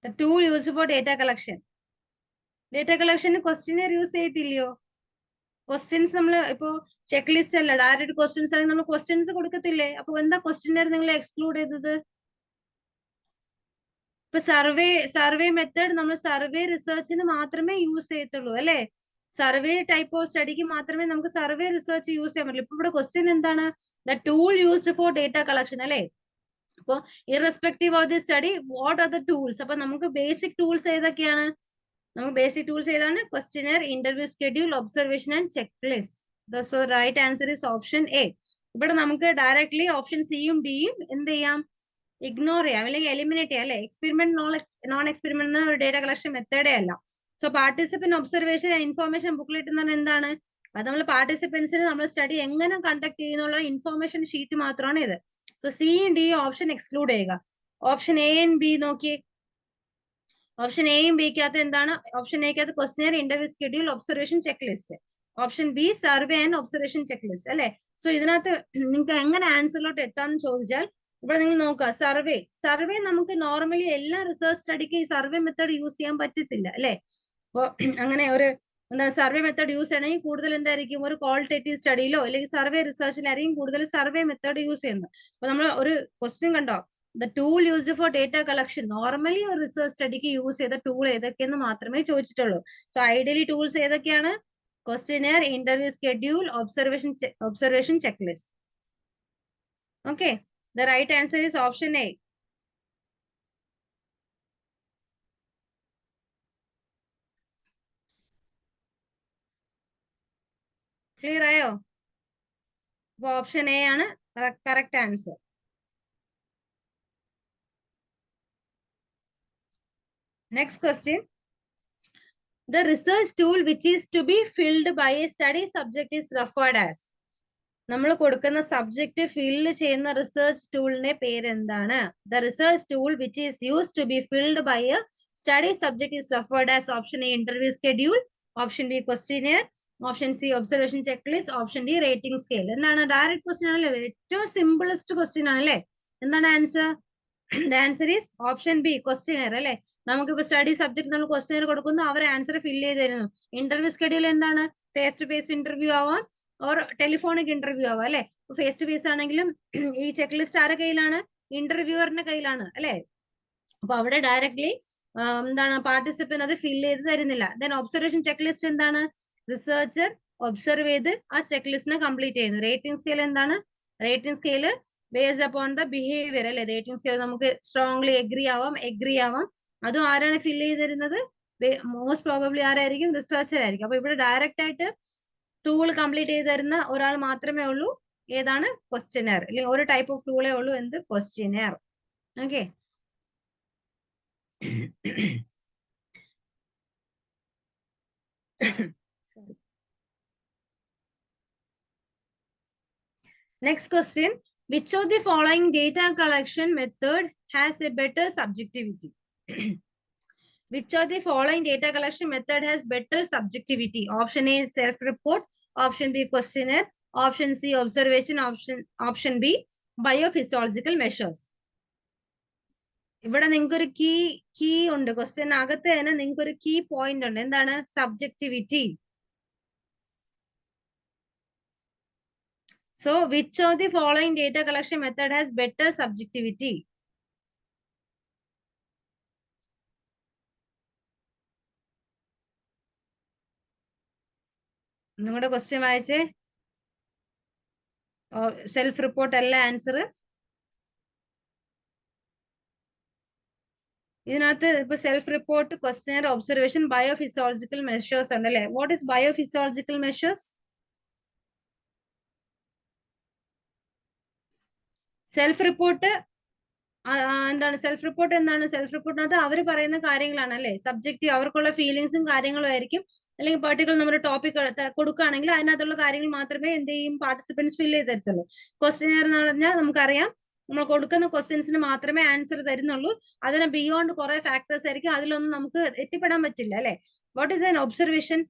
[SPEAKER 1] The tool used for data collection. Data collection questionnaire use ചെയ്തില്ലയോ? Questions നമ്മൾ ഇപ്പോ check list അല്ല, direct questions ആണെങ്കിൽ നമ്മൾ questions കൊടുക്കത്തില്ലേ? അപ്പൊ എന്താ questionnaire നിങ്ങൾ exclude ചെയ്തത്? ഇപ്പൊ സർവേ മെത്തേഡ് നമ്മൾ സർവേ റിസർച്ചിന് മാത്രമേ യൂസ് ചെയ്യത്തുള്ളൂ അല്ലെ. സർവേ ടൈപ്പ് ഓഫ് സ്റ്റഡിക്ക് മാത്രമേ നമുക്ക് സർവേ റിസർച്ച് യൂസ് ചെയ്യാൻ പറ്റില്ല. ഇപ്പൊ ഇവിടെ ക്വസ്റ്റ്യൻ എന്താണ്, the tool used for data collection അല്ലെ. അപ്പൊ irrespective of the study what are the tools? അപ്പൊ നമുക്ക് ബേസിക് ടൂൾസ് ഏതൊക്കെയാണ്? നമുക്ക് ബേസിക് ടൂൾസ് ഏതാണ്? Questionnaire, interview schedule, observation and check list. So right answer is option A. ഇവിടെ നമുക്ക് directly option സിയും ഡിയും എന്ത് ചെയ്യാം, ഇഗ്നോർ ചെയ്യാം അല്ലെങ്കിൽ എലിമിനേറ്റ് ചെയ്യാം അല്ലെ. എക്സ്പെരിമെന്റ് നോൺ എക്സ്പെരിമെന്റ് ഒരു ഡേറ്റ കളക്ഷൻ മെത്തേഡേ അല്ല. So participant observation information booklet എന്ന് പറഞ്ഞാൽ എന്താണ്, അത് നമ്മൾ പാർട്ടിസിപ്പൻസിന് നമ്മൾ സ്റ്റഡി എങ്ങനെ കണ്ടക്ട് ചെയ്യുന്നുള്ള ഇൻഫോർമേഷൻ ഷീറ്റ് മാത്രമാണ് ഇത്. സോ സിയും ഡിയും ഓപ്ഷൻ എക്സ്ക്ലൂഡ് ചെയ്യുക. ഓപ്ഷൻ എ ആൻഡ് ബി നോക്കിയേ. ഓപ്ഷൻ എയും ബിക്കകത്ത് എന്താണ്? ഓപ്ഷൻ എക്കകത്ത് question, interview schedule, observation, check list. Option B survey and observation check list അല്ലെ. സോ ഇതിനകത്ത് നിങ്ങൾക്ക് എങ്ങനെ ആൻസറിലോട്ട് എത്താന്ന് ചോദിച്ചാൽ ഇവിടെ നിങ്ങൾ നോക്കുക. സർവേ നമുക്ക് നോർമലി എല്ലാ റിസർച്ച് സ്റ്റഡിക്ക് ഈ സർവേ മെത്തേഡ് യൂസ് ചെയ്യാൻ പറ്റത്തില്ല അല്ലെ. അപ്പൊ അങ്ങനെ ഒരു എന്താണ് സർവേ മെത്തേഡ് യൂസ് ചെയ്യണമെങ്കിൽ കൂടുതൽ എന്തായിരിക്കും, ഒരു ക്വാളിറ്റേറ്റീവ് സ്റ്റഡിയിലോ അല്ലെങ്കിൽ സർവേ റിസർച്ചിലായിരിക്കും കൂടുതൽ സർവേ മെത്തേഡ് യൂസ് ചെയ്യുന്നത്. അപ്പൊ നമ്മൾ ഒരു ക്വസ്റ്റ്യൻ കണ്ടോ, the tool used for data collection. Normally ഒരു റിസർച്ച് സ്റ്റഡിക്ക് യൂസ് ചെയ്ത ടൂൾ ഏതൊക്കെയെന്ന് മാത്രമേ ചോദിച്ചിട്ടുള്ളൂ. സോ ഐഡിയലി ടൂൾസ് ഏതൊക്കെയാണ്? Questionnaire, interview schedule, observation check list. Okay, the right answer is option A. Clear ആയോ? അപ്പൊ ഓപ്ഷൻ എ ആണ് correct answer. Next question. The research tool which is to be filled by a study subject is referred as. നമ്മൾ കൊടുക്കുന്ന subject fill ചെയ്യുന്ന research ടൂളിന്റെ പേര് എന്താണ്? The research tool which is used to be filled by a study subject is referred as. Option A interview schedule, option B questionnaire, option C observation checklist, option D rating scale. എന്താണ്? Direct question ആണല്ലേ, ഏറ്റവും simplest question ആണല്ലേ. എന്താണ് answer? The answer is option B questionnaire അല്ലെ. നമുക്കിപ്പോ study subject നമ്മൾ question കൊടുക്കുന്നു, അവർ answer fill ചെയ്ത് തരുന്നു. ഇന്റർവ്യൂ ഷെഡ്യൂൾ എന്താണ്? ഫേസ് ടു ഫേസ് ഇന്റർവ്യൂ ആവാം, ഓർ ടെലിഫോണിക് ഇന്റർവ്യൂ ആവാം അല്ലെ. ഫേസ് ടു ഫേസ് ആണെങ്കിലും ഈ ചെക്ക് ലിസ്റ്റ് ആരുടെ കയ്യിലാണ്? ഇന്റർവ്യൂവറിന്റെ കയ്യിലാണ് അല്ലെ. അപ്പൊ അവിടെ ഡയറക്ട്ലി എന്താണ്, പാർട്ടിസിപ്പന്റ് അത് ഫില്ല് ചെയ്ത് തരുന്നില്ല. ദെൻ ഒബ്സർവേഷൻ ചെക്ക് ലിസ്റ്റ് എന്താണ്? റിസർച്ചർ ഒബ്സർവ് ചെയ്ത് ആ ചെക്ക് ലിസ്റ്റിനെ കംപ്ലീറ്റ് ചെയ്യുന്നു. റേറ്റിംഗ് സ്കെയിൽ എന്താണ്? Rating scale based upon the behaviour അല്ലെ. റേറ്റിംഗ് സ്കെയിൽ നമുക്ക് സ്ട്രോങ്ലി എഗ്രി ആവാം. അതും ആരാണ് ഫില്ല് ചെയ്ത് തരുന്നത്? മോസ്റ്റ് പ്രോബബ്ലി ആരായിരിക്കും? റിസർച്ചർ ആയിരിക്കും. അപ്പൊ ഇവിടെ ഡയറക്റ്റ് ആയിട്ട് ടൂൾ കംപ്ലീറ്റ് ചെയ്ത് തരുന്ന ഒരാൾ മാത്രമേ ഉള്ളൂ. ഏതാണ്? ക്വസ്റ്റ്യനെയർ. അല്ലെങ്കിൽ ഒരു ടൈപ്പ് ഓഫ് ടൂളേ ഉള്ളൂ, എന്ത്? Questionnaire. Okay. Next question. Which of the following data collection method has a better subjectivity? Which of the following data collection method has better subjectivity? Option A self-report, option B questionnaire, option C observation, option B biophysiological measures. ഇവിടെ നിങ്ങൾക്ക് ഒരു key ഉണ്ട്, question അകത്ത് തന്നെ നിങ്ങൾക്ക് ഒരു key point ഉണ്ട്. എന്താണ്? Subjectivity. So which of the following data collection method has better subjectivity? നിങ്ങളുടെ ക്വസ്റ്റ്യൻ വായിച്ചേ. സെൽഫ് റിപ്പോർട്ട് അല്ല ആൻസർ. ഇതിനകത്ത് ഇപ്പൊ self report, question, observation, biophysiological measures ഉണ്ടല്ലേ. What is biophysiological measures? Self report എന്താണ്? സെൽഫ് റിപ്പോർട്ട് എന്താണ്? സെൽഫ് റിപ്പോർട്ടിനകത്ത് അവർ പറയുന്ന കാര്യങ്ങളാണ് അല്ലെ. സബ്ജക്റ്റ് അവർക്കുള്ള ഫീലിങ്സും കാര്യങ്ങളും ആയിരിക്കും. അല്ലെങ്കിൽ പെർട്ടിക്കുലർ നമ്മുടെ ടോപ്പിക് കൊടുക്കുകയാണെങ്കിൽ അതിനകത്തുള്ള കാര്യങ്ങൾ മാത്രമേ എന്ത് ചെയ്യും? പാർട്ടിസിപ്പൻസ് ഫില്ല് ചെയ്ത് തരത്തുള്ളൂ. ക്വസ്റ്റ്യനെയർ എന്ന് പറഞ്ഞാൽ നമുക്കറിയാം, നമ്മൾ കൊടുക്കുന്ന ക്വസ്റ്റ്യൻസിന് മാത്രമേ ആൻസർ തരുന്നുള്ളൂ. അതിന് ബിയോണ്ട് കുറെ ഫാക്ടേഴ്സ് ആയിരിക്കും, അതിലൊന്നും നമുക്ക് എത്തിപ്പെടാൻ പറ്റില്ല അല്ലെ. What is an observation?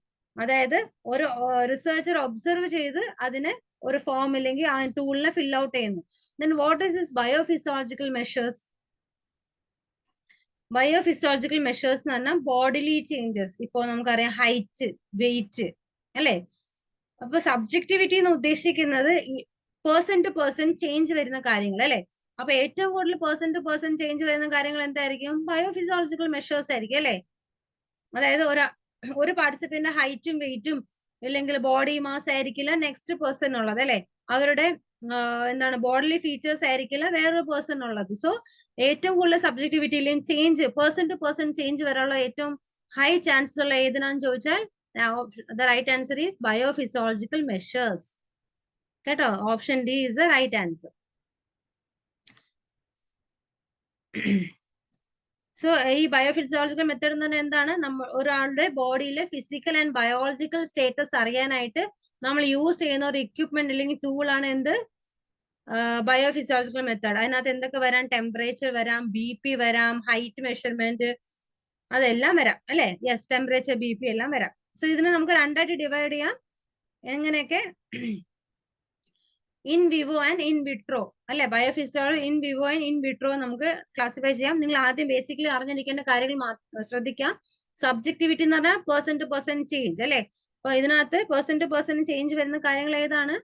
[SPEAKER 1] അതായത് ഒരു റിസർച്ചർ ഒബ്സർവ് ചെയ്ത് അതിനെ ഒരു ഫോം ഇല്ലെങ്കിൽ ആ ടൂളിനെ ഫിൽ ഔട്ട് ചെയ്യുന്നു. Then what is this biophysiological measures? Biophysiological measures എന്ന് പറഞ്ഞാൽ ബോഡിലി ചേഞ്ചസ്. ഇപ്പോ നമുക്കറിയാം ഹൈറ്റ്, വെയിറ്റ് അല്ലെ. അപ്പൊ സബ്ജക്ടിവിറ്റി എന്ന് ഉദ്ദേശിക്കുന്നത് പേഴ്സൺ ടു പേഴ്സൺ ചേഞ്ച് വരുന്ന കാര്യങ്ങൾ അല്ലെ. അപ്പൊ ഏറ്റവും കൂടുതൽ പേഴ്സൺ ടു പേഴ്സൺ ചേഞ്ച് വരുന്ന കാര്യങ്ങൾ എന്തായിരിക്കും? ബയോഫിസിയോളജിക്കൽ മെഷേഴ്സ് ആയിരിക്കും അല്ലെ. അതായത് ഒരു പാർട്ടിസിപ്പന്റിന്റെ ഹൈറ്റും വെയിറ്റും ഇല്ലെങ്കിൽ ബോഡി മാസ് ആയിരിക്കില്ല നെക്സ്റ്റ് പേഴ്സൺ ഉള്ളത് അല്ലെ. അവരുടെ എന്താണ് ബോഡിലി ഫീച്ചേഴ്സ് ആയിരിക്കില്ല വേറൊരു പേഴ്സൺ ഉള്ളത്. സോ ഏറ്റവും കൂടുതൽ സബ്ജക്ടിവിറ്റിയിലും change, person to person change വരാനുള്ള ഏറ്റവും ഹൈ ചാൻസസ് ഉള്ള ഏതിനാന്ന് ചോദിച്ചാൽ the right answer is biophysiological measures. കേട്ടോ, option D is the right answer. So ഈ ബയോഫിസിയോളജിക്കൽ മെത്തേഡ് എന്ന് പറഞ്ഞാൽ എന്താണ്? നമ്മൾ ഒരാളുടെ ബോഡിയിലെ ഫിസിക്കൽ ആൻഡ് ബയോളജിക്കൽ സ്റ്റേറ്റസ് അറിയാനായിട്ട് നമ്മൾ യൂസ് ചെയ്യുന്ന ഒരു എക്യുപ്മെന്റ് അല്ലെങ്കിൽ ടൂൾ ആണ് എന്ത്? ബയോഫിസിയോളജിക്കൽ മെത്തേഡ്. അതിനകത്ത് എന്തൊക്കെ വരാം? ടെമ്പറേച്ചർ വരാം, BP വരാം, ഹൈറ്റ് മെഷർമെന്റ്, അതെല്ലാം വരാം അല്ലെ? യെസ്, ടെമ്പറേച്ചർ, BP എല്ലാം വരാം. സോ ഇതിനെ നമുക്ക് രണ്ടായിട്ട് ഡിവൈഡ് ചെയ്യാം. എങ്ങനെയൊക്കെ? In vivo and in vitro അല്ലെ? Biophysiology in vivo and in vitro നമുക്ക് ക്ലാസിഫൈ ചെയ്യാം. നിങ്ങൾ ആദ്യം ബേസിക്കലി അറിഞ്ഞിരിക്കേണ്ട കാര്യങ്ങൾ ശ്രദ്ധിക്കാം. സബ്ജക്ടിവിറ്റി എന്ന് പറഞ്ഞാൽ പേഴ്സൺ ടു പേഴ്സൺ ചേഞ്ച് അല്ലെ? അപ്പൊ ഇതിനകത്ത് പേഴ്സൺ ടു പേഴ്സൺ ചേഞ്ച് വരുന്ന കാര്യങ്ങൾ ഏതാണ്?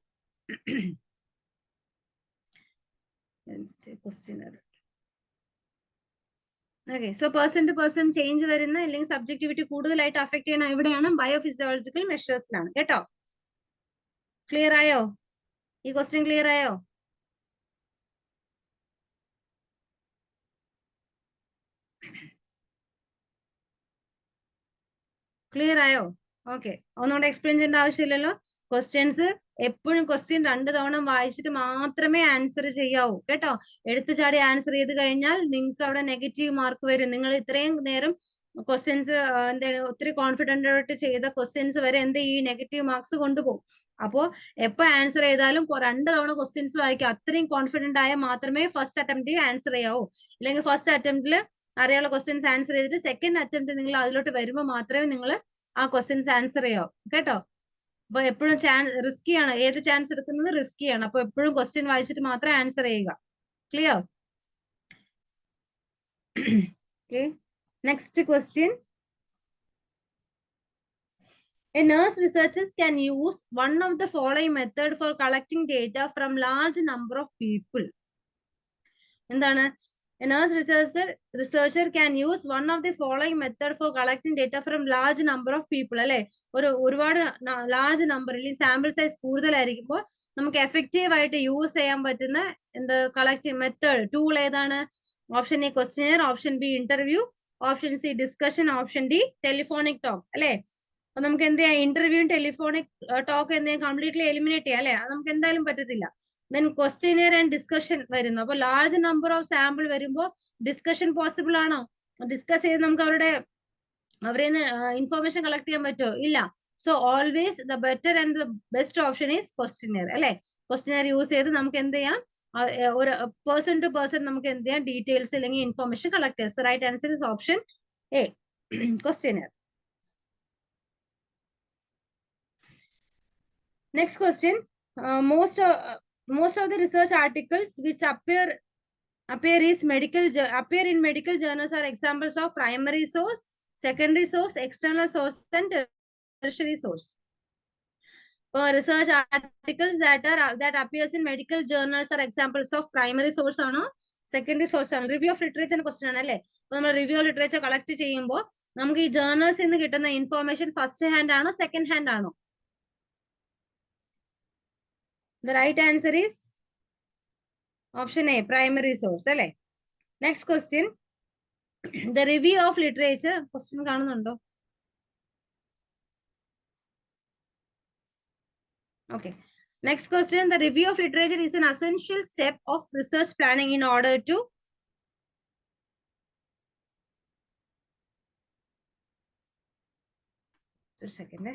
[SPEAKER 1] ഓക്കെ, so person to person change വരുന്ന അല്ലെങ്കിൽ സബ്ജക്ടിവിറ്റി കൂടുതലായിട്ട് അഫക്ട് ചെയ്യുന്ന എവിടെയാണ്? ബയോഫിസിയോളജിക്കൽ മെഷേഴ്സിലാണ് കേട്ടോ. ക്ലിയർ ആയോ? ഈ ക്വസ്റ്റ്യൻ ക്ലിയർ ആയോ? ക്ലിയർ ആയോ? ഓക്കെ, ഒന്നുകൂടെ എക്സ്പ്ലെയിൻ ചെയ്യേണ്ട ആവശ്യമില്ലല്ലോ. ക്വസ്റ്റ്യൻസ് എപ്പോഴും ക്വസ്റ്റ്യൻ 2 തവണ വായിച്ചിട്ട് മാത്രമേ ആൻസർ ചെയ്യാവൂ കേട്ടോ. എടുത്തു ചാടി ആൻസർ ചെയ്ത് കഴിഞ്ഞാൽ നിങ്ങൾക്ക് അവിടെ നെഗറ്റീവ് മാർക്ക് വരും. നിങ്ങൾ ഇത്രയും നേരം ക്വസ്റ്റ്യൻസ് എന്താണ് ഒത്തിരി കോൺഫിഡന്റ് ആയിട്ട് ചെയ്ത ക്വസ്റ്റ്യൻസ് വരെ എന്ത് ഈ നെഗറ്റീവ് മാർക്സ് കൊണ്ടുപോകും. അപ്പോ എപ്പോ ആൻസർ ചെയ്താലും 2 തവണ ക്വസ്റ്റ്യൻസ് വായിക്കുക. അത്രയും കോൺഫിഡന്റ് ആയാൽ മാത്രമേ ഫസ്റ്റ് അറ്റംപ്റ്റിൽ ആൻസർ ചെയ്യാവൂ. ഇല്ലെങ്കിൽ ഫസ്റ്റ് അറ്റംപ്റ്റിൽ അറിയാനുള്ള ക്വസ്റ്റ്യൻസ് ആൻസർ ചെയ്തിട്ട് സെക്കൻഡ് അറ്റംപ്റ്റ് നിങ്ങൾ അതിലോട്ട് വരുമ്പോൾ മാത്രമേ നിങ്ങൾ ആ ക്വസ്റ്റ്യൻസ് ആൻസർ ചെയ്യാവൂ കേട്ടോ. അപ്പൊ എപ്പോഴും റിസ്കിയാണ്. ഏത് ചാൻസ് എടുക്കുന്നത് റിസ്കിയാണ്. അപ്പൊ എപ്പോഴും ക്വസ്റ്റ്യൻ വായിച്ചിട്ട് മാത്രം ആൻസർ ചെയ്യുക. Clear? Next question. A nurse researchers can use one of the following method for collecting data from large number of people. എന്താണ്? A nurse researcher can use one of the following method for collecting data from large number of people. അല്ലെ? ഒരുപാട് large number അല്ലെങ്കിൽ sample size കൂടുതലായിരിക്കുമ്പോൾ നമുക്ക് effective ആയിട്ട് use ചെയ്യാൻ പറ്റുന്ന collecting method tool ഏതാണ്? Option A question, option B interview, option C discussion, option D telephonic talk അല്ലെ? അപ്പൊ നമുക്ക് എന്ത് ചെയ്യാം? ഇന്റർവ്യൂ ടെലിഫോണിക് ടോക്ക് എന്ത് ചെയ്യാം? കംപ്ലീറ്റ്ലി എലിമിനേറ്റ് ചെയ്യാം അല്ലെ? അത് നമുക്ക് എന്തായാലും പറ്റത്തില്ല. ദെൻ ക്വസ്റ്റ്യനിയർ ആൻഡ് ഡിസ്കഷൻ വരുന്നു. അപ്പൊ ലാർജ് നമ്പർ ഓഫ് സാമ്പിൾ വരുമ്പോൾ ഡിസ്കഷൻ പോസിബിൾ ആണോ? ഡിസ്കസ് ചെയ്ത് നമുക്ക് അവരുടെ ഇൻഫോർമേഷൻ കളക്ട് ചെയ്യാൻ പറ്റുമോ? ഇല്ല. So always the better and the best option is questionnaire അല്ലെ? ക്വസ്റ്റ്യനിയർ യൂസ് ചെയ്ത് നമുക്ക് എന്ത് ചെയ്യാം? ഒരു പേഴ്സൺ ടു പേഴ്സൺ നമുക്ക് എന്ത് ചെയ്യാം? ഡീറ്റെയിൽസ് അല്ലെങ്കിൽ ഇൻഫോർമേഷൻ കളക്ട് ചെയ്യാം. So right answer is option A, questionnaire. Next question. Most of the research articles which appear in medical journals are examples of primary source, secondary source, external source, and tertiary source. Research articles that appears in medical journals are examples of primary source ആണോ secondary source ആണ്? Review of literature question ആണ് അല്ലെ? അപ്പൊ നമ്മൾ review of literature collect ചെയ്യുമ്പോൾ നമുക്ക് ഈ ജേർണൽസിൽ നിന്ന് കിട്ടുന്ന ഇൻഫോർമേഷൻ ഫസ്റ്റ് ഹാൻഡ് ആണോ സെക്കൻഡ് ഹാൻഡ് ആണോ? The right answer is option A, primary source അല്ലെ? Next question. The review of literature question കാണുന്നുണ്ടോ? Okay. Next question. The review of literature is an essential step of research planning in order to just a second.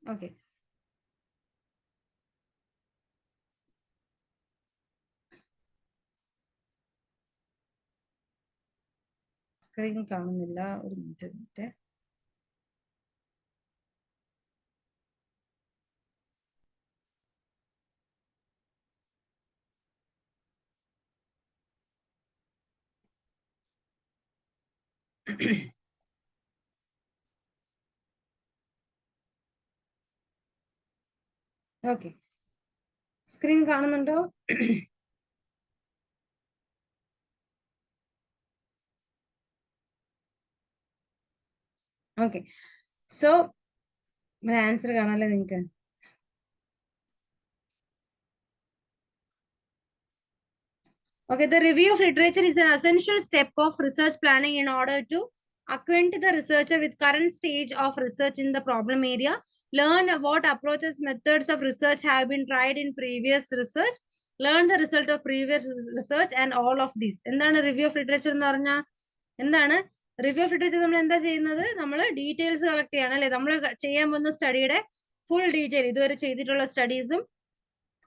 [SPEAKER 1] Okay. Screen കാണുന്നില്ല. ഒരു minute. Okay, screen കാണുന്നുണ്ടോ? Okay, so answer കാണാല്ലേ നിങ്ങൾക്ക്? Okay, the review of literature is an essential step of research planning in order to acquaint the researcher with current stage of research in the problem area, learn what approaches, methods of research have been tried in previous research, learn the result of previous research and all of this. എന്താണ് review of literature എന്ന് പറഞ്ഞാൽ? എന്താണ് review of literature? നമ്മൾ എന്താ ചെയ്യുന്നത്? നമ്മൾ details collect ചെയ്യണം അല്ലെ? നമ്മൾ ചെയ്യാൻ പോകുന്ന സ്റ്റഡിയുടെ ഫുൾ ഡീറ്റെയിൽ ഇതുവരെ ചെയ്തിട്ടുള്ള സ്റ്റഡീസും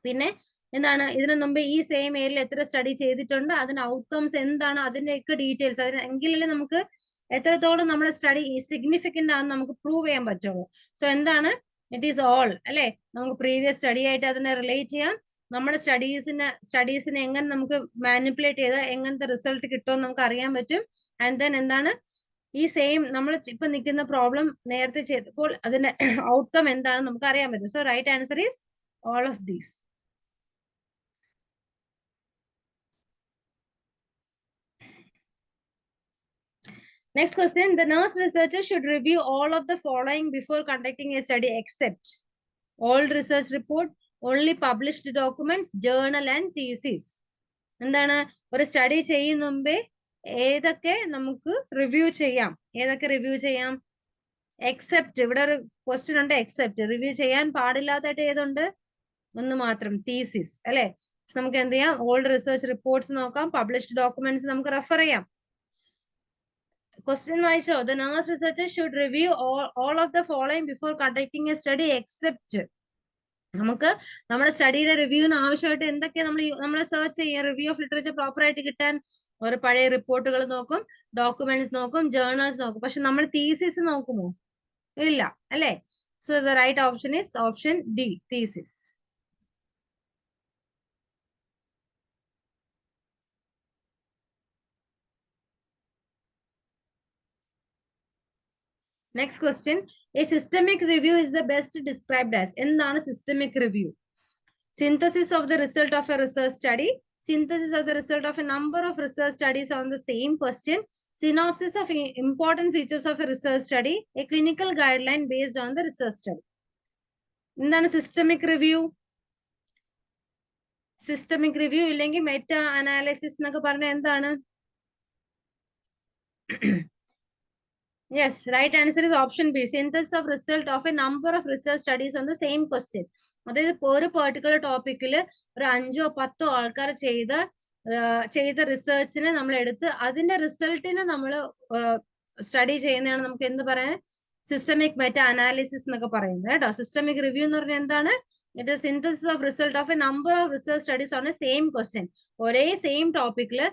[SPEAKER 1] പിന്നെ എന്താണ് ഇതിനു മുമ്പ് ഈ സെയിം ഏരിയയിൽ എത്ര സ്റ്റഡി ചെയ്തിട്ടുണ്ട്, അതിന്റെ ഔട്ട്കംസ് എന്താണ്, അതിന്റെയൊക്കെ ഡീറ്റെയിൽസ്, അതിന് എങ്കിലല്ലേ നമുക്ക് എത്രത്തോളം നമ്മുടെ സ്റ്റഡി സിഗ്നിഫിക്കന്റ് ആണെന്ന് നമുക്ക് പ്രൂവ് ചെയ്യാൻ പറ്റുള്ളൂ. സോ എന്താണ്, ഇറ്റ് ഈസ് ഓൾ അല്ലെ, നമുക്ക് പ്രീവിയസ് സ്റ്റഡി ആയിട്ട് അതിനെ റിലേറ്റ് ചെയ്യാം, നമ്മുടെ സ്റ്റഡീസിനെ എങ്ങനെ നമുക്ക് മാനിപ്പുലേറ്റ് ചെയ്താൽ എങ്ങനത്തെ റിസൾട്ട് കിട്ടുമെന്ന് നമുക്ക് അറിയാൻ പറ്റും. ആൻഡ് ദെൻ എന്താണ് ഈ സെയിം നമ്മൾ ഇപ്പൊ നിൽക്കുന്ന പ്രോബ്ലം നേരത്തെ ചെയ്തപ്പോൾ അതിന്റെ ഔട്ട്കം എന്താണെന്ന് നമുക്ക് അറിയാൻ പറ്റും. So right answer is all of these. Next question, the nurse researcher should review all of the following before conducting a study except old research report, only published documents, journal and thesis. എന്താണ്, ഒരു study ചെയ്യുന്ന മുമ്പേ ഏതൊക്കെ നമുക്ക് review ചെയ്യാം, except, ഇവിടെ ഒരു question ഉണ്ട് എക്സെപ്റ്റ്, റിവ്യൂ ചെയ്യാൻ പാടില്ലാത്തായിട്ട് ഏതുണ്ട്, ഒന്ന് മാത്രം, തീസിസ് അല്ലെ. നമുക്ക് എന്ത് ചെയ്യാം, ഓൾഡ് റിസർച്ച് റിപ്പോർട്ട്സ് നോക്കാം, പബ്ലിഷ്ഡ് ഡോക്യുമെന്റ്സ് നമുക്ക് റെഫർ ചെയ്യാം. ക്വസ്റ്റ്യൻ വായിച്ചോ, the nurse researcher should review all of the following before conducting A study except. നമുക്ക് നമ്മുടെ സ്റ്റഡിയുടെ റിവ്യൂവിന് ആവശ്യമായിട്ട് എന്തൊക്കെ നമ്മൾ സെർച്ച് ചെയ്യാം, റിവ്യൂ ഓഫ് ലിറ്ററേച്ചർ പ്രോപ്പർ ആയിട്ട് കിട്ടാൻ ഒരു പഴയ റിപ്പോർട്ടുകൾ നോക്കും, ഡോക്യുമെന്റ്സ് നോക്കും, ജേർണൽസ് നോക്കും. പക്ഷെ നമ്മൾ തീസിസ് നോക്കുമോ, ഇല്ല അല്ലെ. So the right option is option D, thesis. Next question, a systemic review is the best described as. എന്താണ് systemic review? Synthesis of the result of a research study, synthesis of the result of a number of research studies on the same question, synopsis of important features of a research study, a clinical guideline based on the research study. എന്താണ് systemic review? Systemic review ഇല്ലെങ്കിൽ meta analysis എന്നൊക്കെ പറഞ്ഞ എന്താണ്? Yes, right answer is option B. Synthesis of result of a number of research studies on the same question. അതായത് ഒരു particular ടോപ്പിക്കിൽ ഒരു 5-10 ആൾക്കാർ ചെയ്ത റിസർച്ചിനെ നമ്മൾ എടുത്ത് അതിന്റെ റിസൾട്ടിനെ നമ്മൾ സ്റ്റഡി ചെയ്യുന്നതാണ് നമുക്ക് എന്ത് പറയാൻ, സിസ്റ്റമിക് മെറ്റാ അനാലിസിസ് എന്നൊക്കെ പറയുന്നത് കേട്ടോ. സിസ്റ്റമിക് റിവ്യൂ എന്ന് പറഞ്ഞാൽ എന്താണ്, it is synthesis of result of A number of research studies on A same question. ഒരേ സെയിം ടോപ്പിക്കില്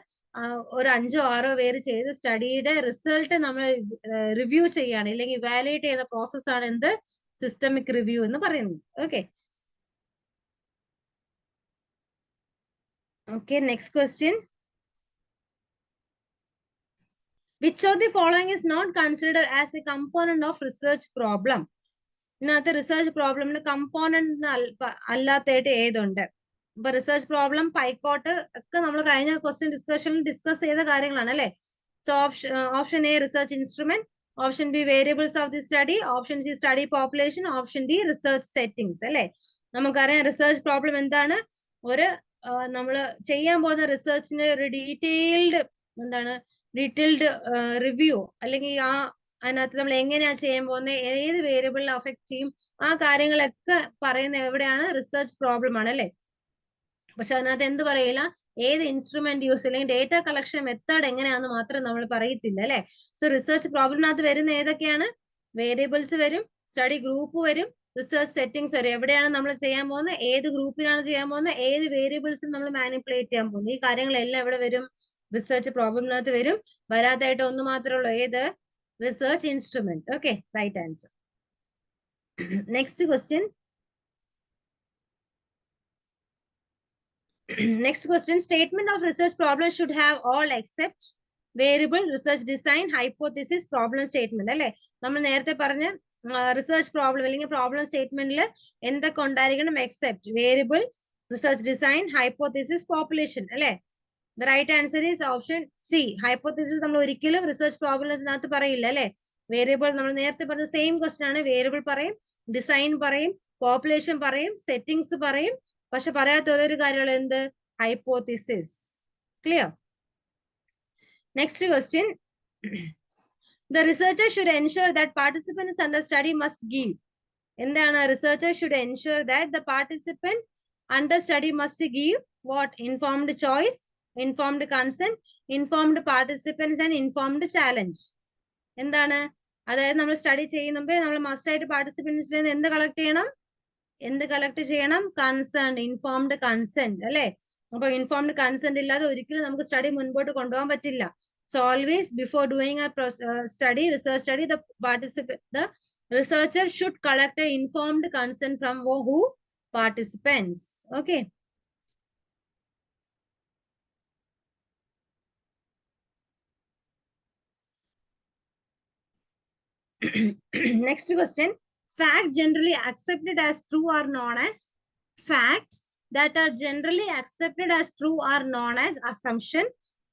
[SPEAKER 1] ഒരു 5-6 പേര് ചെയ്ത സ്റ്റഡിയുടെ റിസൾട്ട് നമ്മൾ റിവ്യൂ ചെയ്യാണ്, ഇല്ലെങ്കിൽ ഇവാലുവേറ്റ് ചെയ്യുന്ന പ്രോസസ് ആണ് എന്ത്, സിസ്റ്റമിക് റിവ്യൂ എന്ന് പറയുന്നത്. Okay okay next question, which of the following is not considered as a component of research problem? ഇതിനകത്ത് റിസർച്ച് പ്രോബ്ലമിന് കമ്പോണന്റ് അല്ലാത്തായിട്ട് ഏതുണ്ട്? ഇപ്പൊ റിസർച്ച് പ്രോബ്ലം, പൈക്കോട്ട് ഒക്കെ നമ്മൾ കഴിഞ്ഞ ക്വസ്റ്റ്യൻ ഡിസ്കഷനിൽ ഡിസ്കസ് ചെയ്ത കാര്യങ്ങളാണ് അല്ലെ. So option A research instrument, option B variables of the study, option C study population, option D research settings അല്ലെ. നമുക്കറിയാം റിസർച്ച് പ്രോബ്ലം എന്താണ്, ഒരു നമ്മൾ ചെയ്യാൻ പോകുന്ന റിസർച്ചിന്റെ ഒരു ഡീറ്റെയിൽഡ് റിവ്യൂ, അല്ലെങ്കിൽ അതിനകത്ത് നമ്മൾ എങ്ങനെയാ ചെയ്യാൻ പോകുന്നത്, ഏത് വേരിയബിളിനെ അഫക്ട് ചെയ്യും, ആ കാര്യങ്ങളൊക്കെ പറയുന്ന എവിടെയാണ്, റിസർച്ച് പ്രോബ്ലം ആണ് അല്ലെ. പക്ഷെ അതിനകത്ത് എന്ത് പറയില്ല, ഏത് ഇൻസ്ട്രുമെന്റ് യൂസ് അല്ലെങ്കിൽ ഡേറ്റ കളക്ഷൻ മെത്തേഡ് എങ്ങനെയാന്ന് മാത്രം നമ്മൾ പറയത്തില്ല അല്ലെ. സോ റിസർച്ച് പ്രോബ്ലമിനകത്ത് വരുന്ന ഏതൊക്കെയാണ്, വേരിയബിൾസ് വരും, സ്റ്റഡി ഗ്രൂപ്പ് വരും, റിസർച്ച് സെറ്റിംഗ്സ് വരും. എവിടെയാണ് നമ്മൾ ചെയ്യാൻ പോകുന്നത്, ഏത് ഗ്രൂപ്പിനാണ് ചെയ്യാൻ പോകുന്നത്, ഏത് വേരിയബിൾസ് നമ്മൾ മാനിപ്പുലേറ്റ് ചെയ്യാൻ പോകുന്നത്, ഈ കാര്യങ്ങളെല്ലാം എവിടെ വരും, റിസർച്ച് പ്രോബ്ലമിനകത്ത് വരും. വരാത്തായിട്ട് ഒന്ന് മാത്രമേ ഉള്ളൂ, ഏത്, research instrument. Okay right answer. Next question, next question, statement of research problem should have all except variable, research design, hypothesis, problem statement അല്ലെ. നമ്മൾ നേരത്തെ പറഞ്ഞ റിസർച്ച് പ്രോബ്ലം അല്ലെങ്കിൽ പ്രോബ്ലം സ്റ്റേറ്റ്മെന്റിൽ എന്തൊക്കെ ഉണ്ടായിരിക്കണം, except, variable, research design, hypothesis, population അല്ലെ. The right answer is option C. Hypothesis നമ്മൾ ഒരിക്കലും റിസർച്ച് പ്രോബ്ലത്തിനകത്ത് പറയില്ല അല്ലെ. വേരിയബിൾ നമ്മൾ നേരത്തെ പറഞ്ഞ സെയിം ക്വസ്റ്റ്യൻ ആണ്, വേരിയബിൾ പറയും, ഡിസൈൻ പറയും, പോപ്പുലേഷൻ പറയും, സെറ്റിംഗ്സ് പറയും, പക്ഷെ പറയാത്ത ഓരോരു കാര്യമുള്ള എന്ത്, hypothesis. Clear. Next question, the researcher should ensure that participants under study must give. എന്താണ്, researcher should ensure that the participant under study must give what, informed choice, informed consent, informed participants and informed challenge. എന്താണ്, അതായത് നമ്മൾ study ചെയ്യുമ്പോൾ നമ്മൾ must ആയിട്ട് പാർട്ടിസിപ്പൻസിൽ നിന്ന് എന്ത് collect ചെയ്യണം, എന്ത് കളക്ട് ചെയ്യണം? കൺസേൺഡ്, ഇൻഫോംഡ് കൺസെന്റ് അല്ലെ? അപ്പൊ ഇൻഫോംഡ് കൺസെന്റ് ഇല്ലാതെ ഒരിക്കലും നമുക്ക് സ്റ്റഡി മുൻപോട്ട് കൊണ്ടുപോകാൻ പറ്റില്ല. So always before doing A study, research study, the researcher should collect an informed consent from who? Participants. Okay. Next question. Fact generally accepted as true are known as? Facts that are generally accepted as true are known as assumption,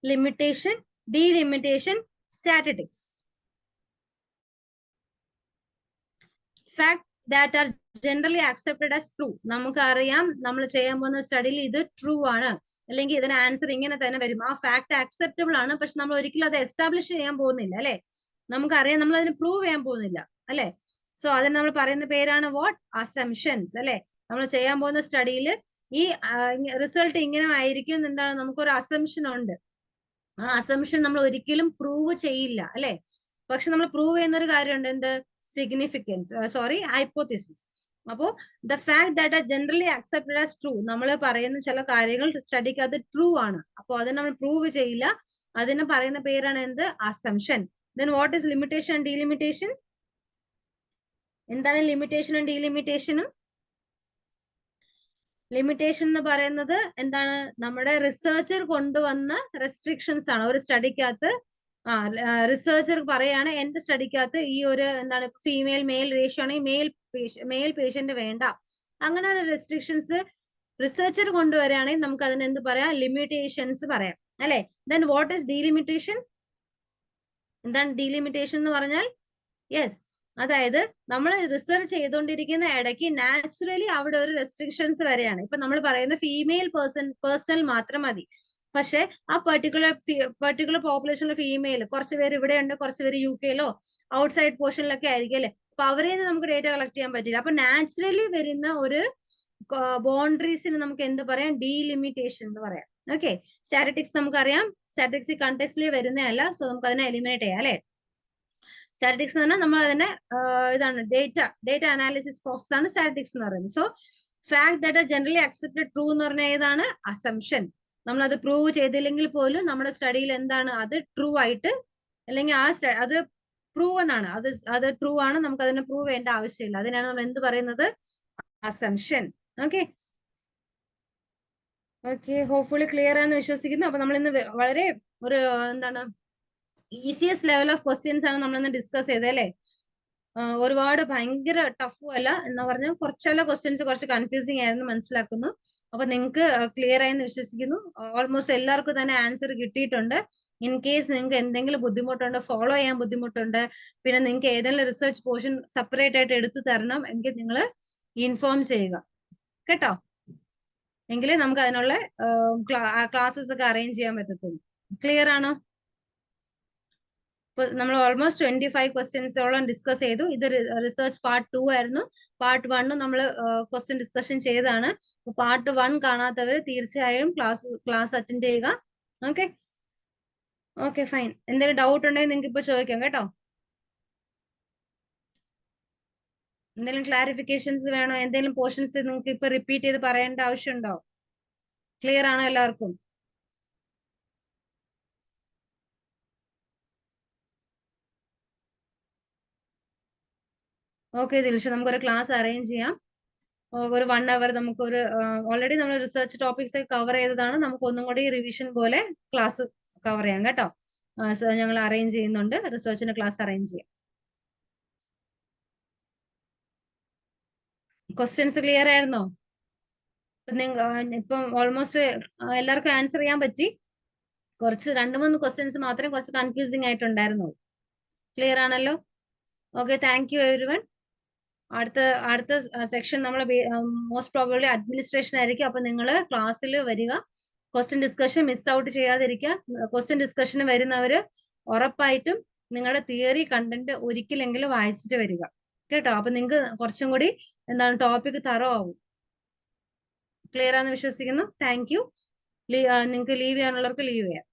[SPEAKER 1] limitation, delimitation, statistics. Fact that are generally accepted as true. നമുക്കറിയാം നമ്മൾ ചെയ്യാൻ പോകുന്ന സ്റ്റഡിയിൽ ഇത് true ആണ്, അല്ലെങ്കിൽ ഇതിന് answer ഇങ്ങനെ തന്നെ വരും. ആ ഫാക്ട് അക്സെപ്റ്റബിൾ ആണ്, പക്ഷെ നമ്മൾ ഒരിക്കലും അത് എസ്റ്റാബ്ലിഷ് ചെയ്യാൻ പോകുന്നില്ല അല്ലെ? നമുക്കറിയാം, നമ്മൾ അതിന് പ്രൂവ് ചെയ്യാൻ പോകുന്നില്ല അല്ലെ? സോ അതിന് നമ്മൾ പറയുന്ന പേരാണ് വാട്ട്? അസംഷൻസ് അല്ലെ? നമ്മൾ ചെയ്യാൻ പോകുന്ന സ്റ്റഡിയിൽ ഈ റിസൾട്ട് ഇങ്ങനെ ആയിരിക്കും എന്താണ്, നമുക്കൊരു അസംഷൻ ഉണ്ട്. ആ അസംഷൻ നമ്മൾ ഒരിക്കലും പ്രൂവ് ചെയ്യില്ല അല്ലെ? പക്ഷെ നമ്മൾ പ്രൂവ് ചെയ്യുന്ന ഒരു കാര്യമുണ്ട്, എന്ത്? Significance, sorry, hypothesis. അപ്പോ the fact that are generally accepted as true, നമ്മൾ പറയുന്ന ചില കാര്യങ്ങൾ സ്റ്റഡിക്ക് അത് ട്രൂ ആണ്, അപ്പൊ അത് നമ്മൾ പ്രൂവ് ചെയ്യില്ല. അതിന് പറയുന്ന പേരാണ് എന്ത്? Assumption. Then what is limitation and delimitation? എന്താണ് ലിമിറ്റേഷനും ഡീലിമിറ്റേഷനും? ലിമിറ്റേഷൻ എന്ന് പറയുന്നത് എന്താണ്? നമ്മുടെ റിസർച്ചർ കൊണ്ടുവന്ന റെസ്ട്രിക്ഷൻസ് ആണ്. ഒരു സ്റ്റഡിക്കകത്ത് റിസർച്ചർ പറയാണ് എന്റെ സ്റ്റഡിക്കകത്ത് ഈ ഒരു എന്താണ് ഫീമെയിൽ മെയിൽ റേഷ്യോ ആണെങ്കിൽ മെയിൽ പേഷ്യന്റ് വേണ്ട, അങ്ങനെ ഒരു റെസ്ട്രിക്ഷൻസ് റിസർച്ചർ കൊണ്ടുവരികയാണെങ്കിൽ നമുക്ക് അതിന് എന്ത് പറയാം? ലിമിറ്റേഷൻസ് പറയാം അല്ലെ? Then what is delimitation? എന്താണ് ഡീലിമിറ്റേഷൻ എന്ന് പറഞ്ഞാൽ? യെസ്, അതായത് നമ്മൾ റിസർച്ച് ചെയ്തുകൊണ്ടിരിക്കുന്ന ഇടയ്ക്ക് നാച്ചുറലി അവിടെ ഒരു റെസ്ട്രിക്ഷൻസ് വരെയാണ്. ഇപ്പൊ നമ്മൾ പറയുന്ന ഫീമെയിൽ പേഴ്സണൽ മാത്രം മതി, പക്ഷെ ആ പെർട്ടിക്കുലർ പോപ്പുലേഷനിലെ ഫീമെയിൽ കുറച്ച് പേര് ഇവിടെ ഉണ്ട്, കുറച്ച് പേര് UK-ലോ ഔട്ട്സൈഡ് പോർഷനിലൊക്കെ ആയിരിക്കും അല്ലെ? അപ്പൊ അവരെ നമുക്ക് ഡേറ്റ കളക്ട് ചെയ്യാൻ പറ്റില്ല. അപ്പൊ നാച്ചുറലി വരുന്ന ഒരു ബൗണ്ടറീസിന് നമുക്ക് എന്ത് പറയാം? ഡീലിമിറ്റേഷൻ എന്ന് പറയാം. ഓക്കെ, സ്റ്റാറ്റിസ്റ്റിക്സ് നമുക്കറിയാം, സ്റ്റാറ്റിസ്റ്റിക്സ് കണ്ടെസ്റ്റിൽ വരുന്നതല്ല, സോ നമുക്ക് അതിനെ എലിമിനേറ്റ് ചെയ്യാം അല്ലെ? സ്റ്റാറ്റിസ്റ്റിക്സ് എന്ന് പറഞ്ഞാൽ നമ്മൾ അതിനെ ഇതാണ് ഡേറ്റ അനാലിസിസ് പ്രോസസ് ആണ് സ്റ്റാറ്റിസ്റ്റിക്സ് എന്ന് പറയുന്നത്. So fact that are generally accepted true എന്ന് പറഞ്ഞാൽ ഏതാണ്? അസംഷൻ. നമ്മൾ അത് പ്രൂവ് ചെയ്തില്ലെങ്കിൽ പോലും നമ്മുടെ സ്റ്റഡിയിൽ എന്താണ് അത് ട്രൂ ആയിട്ട്, അല്ലെങ്കിൽ അത് പ്രൂവൺ ആണ്, അത് ട്രൂ ആണ്, നമുക്ക് അതിനെ പ്രൂവ് ചെയ്യേണ്ട ആവശ്യമില്ല. അതിനാണ് നമ്മൾ എന്ത് പറയുന്നത്? Assumption. Okay okay, hopefully clear ആണെന്ന് വിശ്വസിക്കുന്നു. അപ്പൊ നമ്മൾ ഇന്ന് വളരെ ഒരു എന്താണ് ഈസിയസ്റ്റ് ലെവൽ ഓഫ് ക്വസ്റ്റ്യൻസ് ആണ് നമ്മളിന്ന് ഡിസ്കസ് ചെയ്തത് അല്ലെ? ഒരുപാട് ഭയങ്കര ടഫും അല്ല എന്ന് പറഞ്ഞാൽ കുറച്ചല്ല ക്വസ്റ്റ്യൻസ് കുറച്ച് കൺഫ്യൂസിങ് ആയിരുന്നു മനസ്സിലാക്കുന്നു. അപ്പൊ നിങ്ങൾക്ക് ക്ലിയർ ആയെന്ന് വിശ്വസിക്കുന്നു. ഓൾമോസ്റ്റ് എല്ലാവർക്കും തന്നെ ആൻസർ കിട്ടിയിട്ടുണ്ട്. ഇൻ കേസ് നിങ്ങൾക്ക് എന്തെങ്കിലും ബുദ്ധിമുട്ടുണ്ട്, ഫോളോ ചെയ്യാൻ ബുദ്ധിമുട്ടുണ്ട്, പിന്നെ നിങ്ങൾക്ക് ഏതെങ്കിലും റിസർച്ച് പോർഷൻ സെപ്പറേറ്റ് ആയിട്ട് എടുത്തു തരണം എങ്കിൽ നിങ്ങൾ ഇൻഫോം ചെയ്യുക കേട്ടോ. എങ്കിലേ നമുക്ക് അതിനുള്ള ക്ലാസ്സസ് ഒക്കെ അറേഞ്ച് ചെയ്യാൻ പറ്റത്തുള്ളൂ. ക്ലിയർ ആണോ? നമ്മൾ ഓൾമോസ്റ്റ് 25 ക്വസ്റ്റ്യൻസോളം ഡിസ്കസ് ചെയ്തു. ഇത് റിസർച്ച് പാർട്ട് 2 ആയിരുന്നു. പാർട്ട് 1 നമ്മൾ ക്വസ്റ്റ്യൻ ഡിസ്കഷൻ ചെയ്താണ്. പാർട്ട് 1 കാണാത്തവർ തീർച്ചയായും ക്ലാസ് അറ്റൻഡ് ചെയ്യുക. Okay okay fine. എന്തെങ്കിലും ഡൗട്ട് ഉണ്ടെങ്കിൽ നിങ്ങൾക്ക് ഇപ്പൊ ചോദിക്കാം കേട്ടോ. എന്തെങ്കിലും ക്ലാരിഫിക്കേഷൻസ് വേണോ? എന്തെങ്കിലും പോർഷൻസ് നിങ്ങൾക്ക് ഇപ്പൊ റിപ്പീറ്റ് ചെയ്ത് പറയേണ്ട ആവശ്യമുണ്ടോ? ക്ലിയർ ആണോ എല്ലാവർക്കും? ഓക്കെ ദിൽഷ, നമുക്കൊരു ക്ലാസ് അറേഞ്ച് ചെയ്യാം. ഒരു 1 hour നമുക്കൊരു ഓൾറെഡി നമ്മൾ റിസർച്ച് ടോപ്പിക്സ് ഒക്കെ കവർ ചെയ്തതാണ്. നമുക്ക് ഒന്നും കൂടി റിവിഷൻ പോലെ ക്ലാസ് കവർ ചെയ്യാം കേട്ടോ. ഞങ്ങൾ അറേഞ്ച് ചെയ്യുന്നുണ്ട്, റിസർച്ചിന്റെ ക്ലാസ് അറേഞ്ച് ചെയ്യാം. ക്വസ്റ്റ്യൻസ് ക്ലിയർ ആയിരുന്നോ? ഇപ്പം ഓൾമോസ്റ്റ് എല്ലാവർക്കും ആൻസർ ചെയ്യാൻ പറ്റി. കുറച്ച് 2-3 ക്വസ്റ്റ്യൻസ് മാത്രമേ കുറച്ച് കൺഫ്യൂസിങ് ആയിട്ടുണ്ടായിരുന്നുള്ളൂ. ക്ലിയർ ആണല്ലോ? Okay, thank U everyone. അടുത്ത സെക്ഷൻ നമ്മൾ മോസ്റ്റ് പ്രോബബ്ലി അഡ്മിനിസ്ട്രേഷൻ ആയിരിക്കും. അപ്പൊ നിങ്ങൾ ക്ലാസ്സിൽ വരിക, ക്വസ്റ്റ്യൻ ഡിസ്കഷൻ മിസ് ഔട്ട് ചെയ്യാതിരിക്കുക. ക്വസ്റ്റ്യൻ ഡിസ്കഷന് വരുന്നവര് ഉറപ്പായിട്ടും നിങ്ങളുടെ തിയറി കണ്ടന്റ് ഒരിക്കലെങ്കിലും വായിച്ചിട്ട് വരിക കേട്ടോ. അപ്പൊ നിങ്ങൾക്ക് കുറച്ചും കൂടി എന്താണ് ടോപ്പിക് തറോ ആവും. ക്ലിയർ ആണെന്ന് വിശ്വസിക്കുന്നു. Thank you. നിങ്ങൾക്ക് ലീവ് ചെയ്യാനുള്ളവർക്ക് ലീവ് ചെയ്യാം.